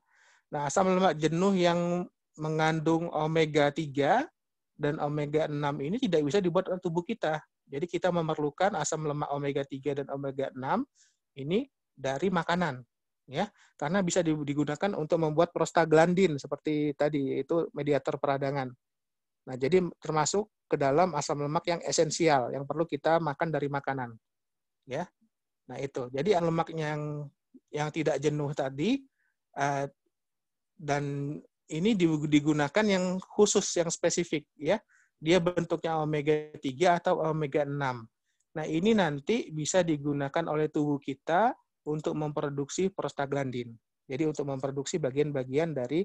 Nah, asam lemak jenuh yang mengandung omega 3 dan omega 6 ini tidak bisa dibuat oleh tubuh kita. Jadi kita memerlukan asam lemak omega 3 dan omega 6 ini dari makanan, ya. Karena bisa digunakan untuk membuat prostaglandin seperti tadi, itu mediator peradangan. Nah, jadi termasuk ke dalam asam lemak yang esensial yang perlu kita makan dari makanan, ya. Nah, itu. Jadi lemak yang tidak jenuh tadi dan ini digunakan yang khusus, yang spesifik, ya. Dia bentuknya omega 3 atau omega 6. Nah, ini nanti bisa digunakan oleh tubuh kita untuk memproduksi prostaglandin. Jadi untuk memproduksi bagian-bagian dari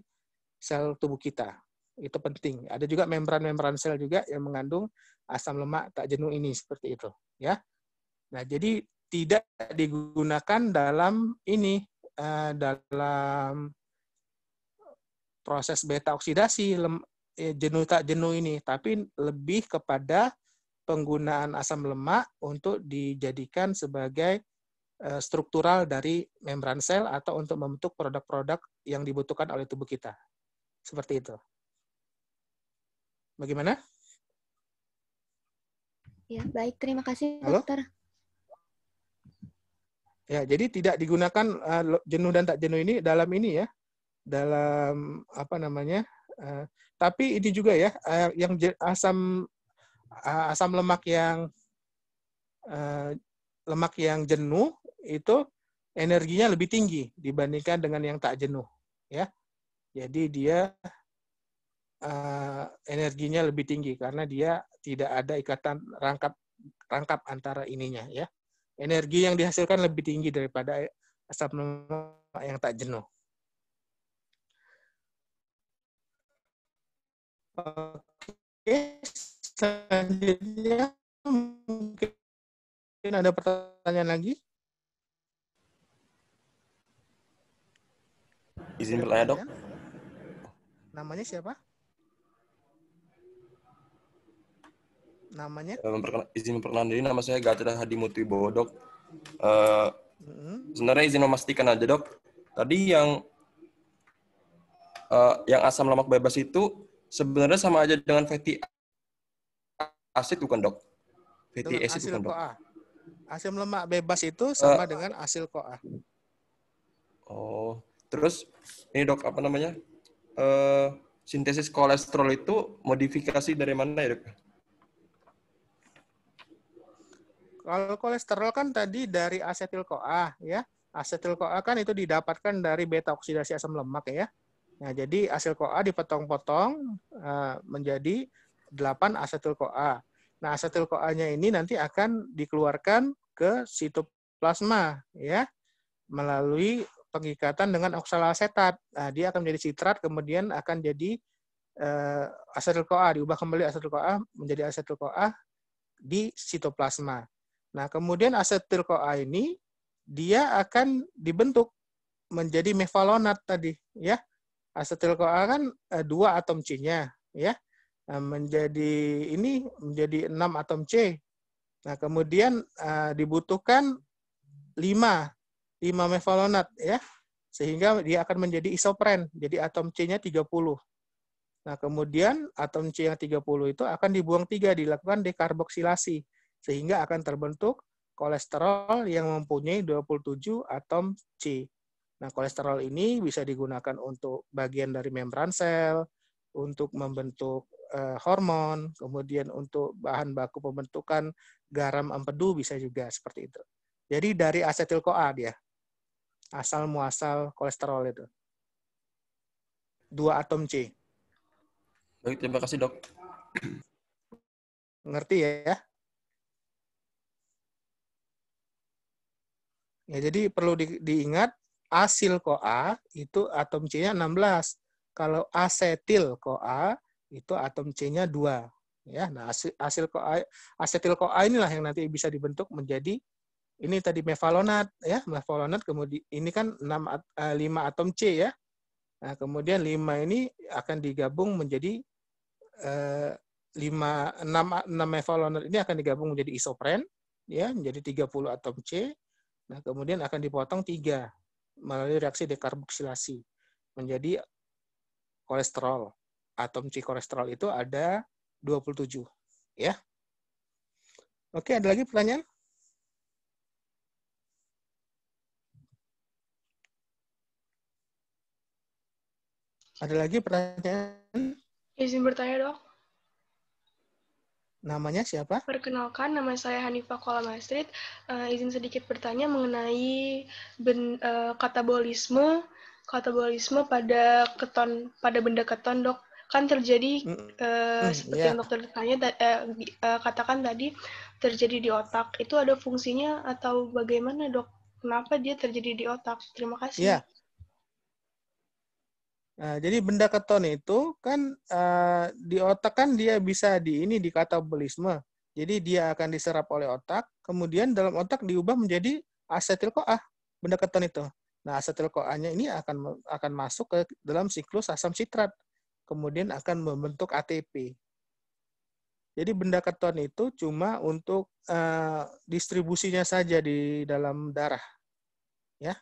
sel tubuh kita. Itu penting. Ada juga membran-membran sel juga yang mengandung asam lemak tak jenuh ini, seperti itu, ya. Nah, jadi tidak digunakan dalam ini, dalam proses beta oksidasi jenuh tak jenuh ini, tapi lebih kepada penggunaan asam lemak untuk dijadikan sebagai struktural dari membran sel atau untuk membentuk produk-produk yang dibutuhkan oleh tubuh kita. Seperti itu. Bagaimana? Ya, baik. Terima kasih, Dokter. Ya, jadi tidak digunakan jenuh dan tak jenuh ini dalam ini, ya. Dalam tapi ini juga, ya, yang asam lemak yang jenuh itu energinya lebih tinggi dibandingkan dengan yang tak jenuh, ya. Jadi dia energinya lebih tinggi karena dia tidak ada ikatan rangkap antara ininya ya. Energi yang dihasilkan lebih tinggi daripada asam lemak yang tak jenuh. Oke, selanjutnya mungkin ada pertanyaan lagi? Izin bertanya, Dok. Namanya siapa? Namanya? Izin memperkenalkan diri, nama saya Gatra Hadi Mutibowo, Dok. Sebenarnya izin memastikan aja, Dok. Tadi yang asam lemak bebas itu sebenarnya sama aja dengan fatty acid bukan, Dok? Fatty acid bukan, Dok? Asam lemak bebas itu sama dengan asil CoA. Oh, terus ini, Dok, apa namanya? Sintesis kolesterol itu modifikasi dari mana ya, Dok? Kalau kolesterol kan tadi dari asetil CoA ya. Asetil CoA kan itu didapatkan dari beta oksidasi asam lemak ya. Nah, jadi asil CoA dipotong-potong menjadi 8 asetil CoA. Nah, asetil CoA-nya ini nanti akan dikeluarkan ke sitoplasma ya melalui pengikatan dengan oksalasetat. Nah, dia akan menjadi sitrat, kemudian akan jadi asetil CoA, diubah kembali asetil CoA menjadi asetil CoA di sitoplasma. Nah, kemudian asetil CoA ini dia akan dibentuk menjadi mevalonat tadi ya. Asetil CoA kan 2 atom C-nya ya. Nah, menjadi 6 atom C. Nah, kemudian dibutuhkan 5 mevalonat ya. Sehingga dia akan menjadi isopren. Jadi atom C-nya 30. Nah, kemudian atom C yang 30 itu akan dibuang 3, dilakukan dekarboksilasi. Sehingga akan terbentuk kolesterol yang mempunyai 27 atom C. Nah, kolesterol ini bisa digunakan untuk bagian dari membran sel, untuk membentuk hormon, kemudian untuk bahan baku pembentukan garam empedu bisa juga seperti itu. Jadi dari asetil CoA dia. Asal muasal kolesterol itu. 2 atom C. Baik, terima kasih, Dok. Ngerti ya? Ya, jadi perlu diingat asil CoA itu atom C-nya 16. Kalau asetil CoA itu atom C-nya 2. Ya, nah asetil CoA inilah yang nanti bisa dibentuk menjadi ini tadi mevalonat ya, mevalonat kemudian ini kan 5 atom C ya. Nah, kemudian 5 ini akan digabung menjadi 6 mevalonat ini akan digabung menjadi isopren ya, menjadi 30 atom C. Nah, kemudian akan dipotong 3 melalui reaksi dekarboksilasi menjadi kolesterol. Atom C kolesterol itu ada 27. Ya. Oke, ada lagi pertanyaan? Ada lagi pertanyaan? Izin bertanya, Dok. Namanya siapa? Perkenalkan, nama saya Hanifah Kolamastrid. Izin sedikit bertanya mengenai katabolisme pada benda keton, Dok. Kan terjadi seperti yang dokter katakan tadi terjadi di otak. Itu ada fungsinya atau bagaimana, Dok? Kenapa dia terjadi di otak? Terima kasih. Ya. Nah, jadi benda keton itu kan di otak kan dia bisa di katabolisme. Jadi dia akan diserap oleh otak, kemudian dalam otak diubah menjadi asetil CoA, benda keton itu. Nah, asetil CoA-nya ini akan masuk ke dalam siklus asam sitrat, kemudian akan membentuk ATP. Jadi benda keton itu cuma untuk distribusinya saja di dalam darah, ya.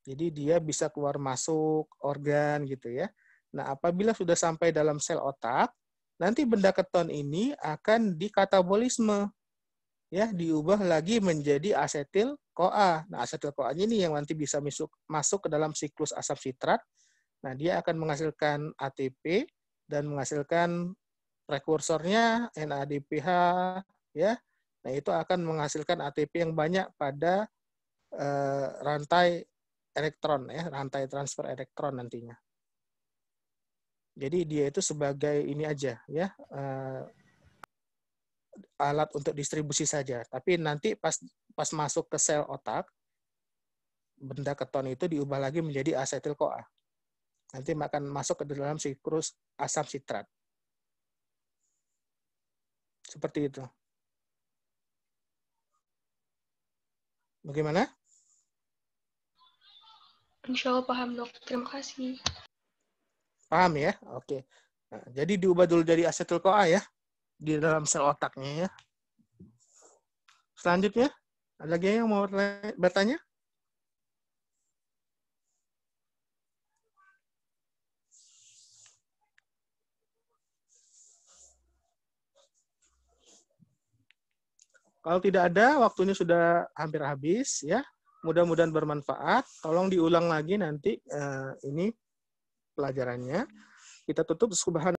Jadi dia bisa keluar masuk organ gitu ya. Nah, apabila sudah sampai dalam sel otak, nanti benda keton ini akan dikatabolisme. Ya, diubah lagi menjadi asetil CoA. Nah, asetil CoA ini yang nanti bisa masuk ke dalam siklus asam sitrat. Nah, dia akan menghasilkan ATP dan menghasilkan prekursornya NADPH ya. Nah, itu akan menghasilkan ATP yang banyak pada rantai elektron ya, rantai transfer elektron nantinya. Jadi dia itu sebagai ini aja ya, alat untuk distribusi saja. Tapi nanti pas masuk ke sel otak, benda keton itu diubah lagi menjadi asetil-CoA. Nanti akan masuk ke dalam siklus asam sitrat. Seperti itu. Bagaimana? Insya Allah paham, Dok. Terima kasih. Paham ya? Oke. Nah, jadi diubah dulu jadi asetil-CoA ya, di dalam sel otaknya ya. Selanjutnya, ada lagi yang mau bertanya? Kalau tidak ada, waktunya sudah hampir habis ya. Mudah-mudahan bermanfaat. Tolong diulang lagi nanti ini pelajarannya. Kita tutup. Subhanallah.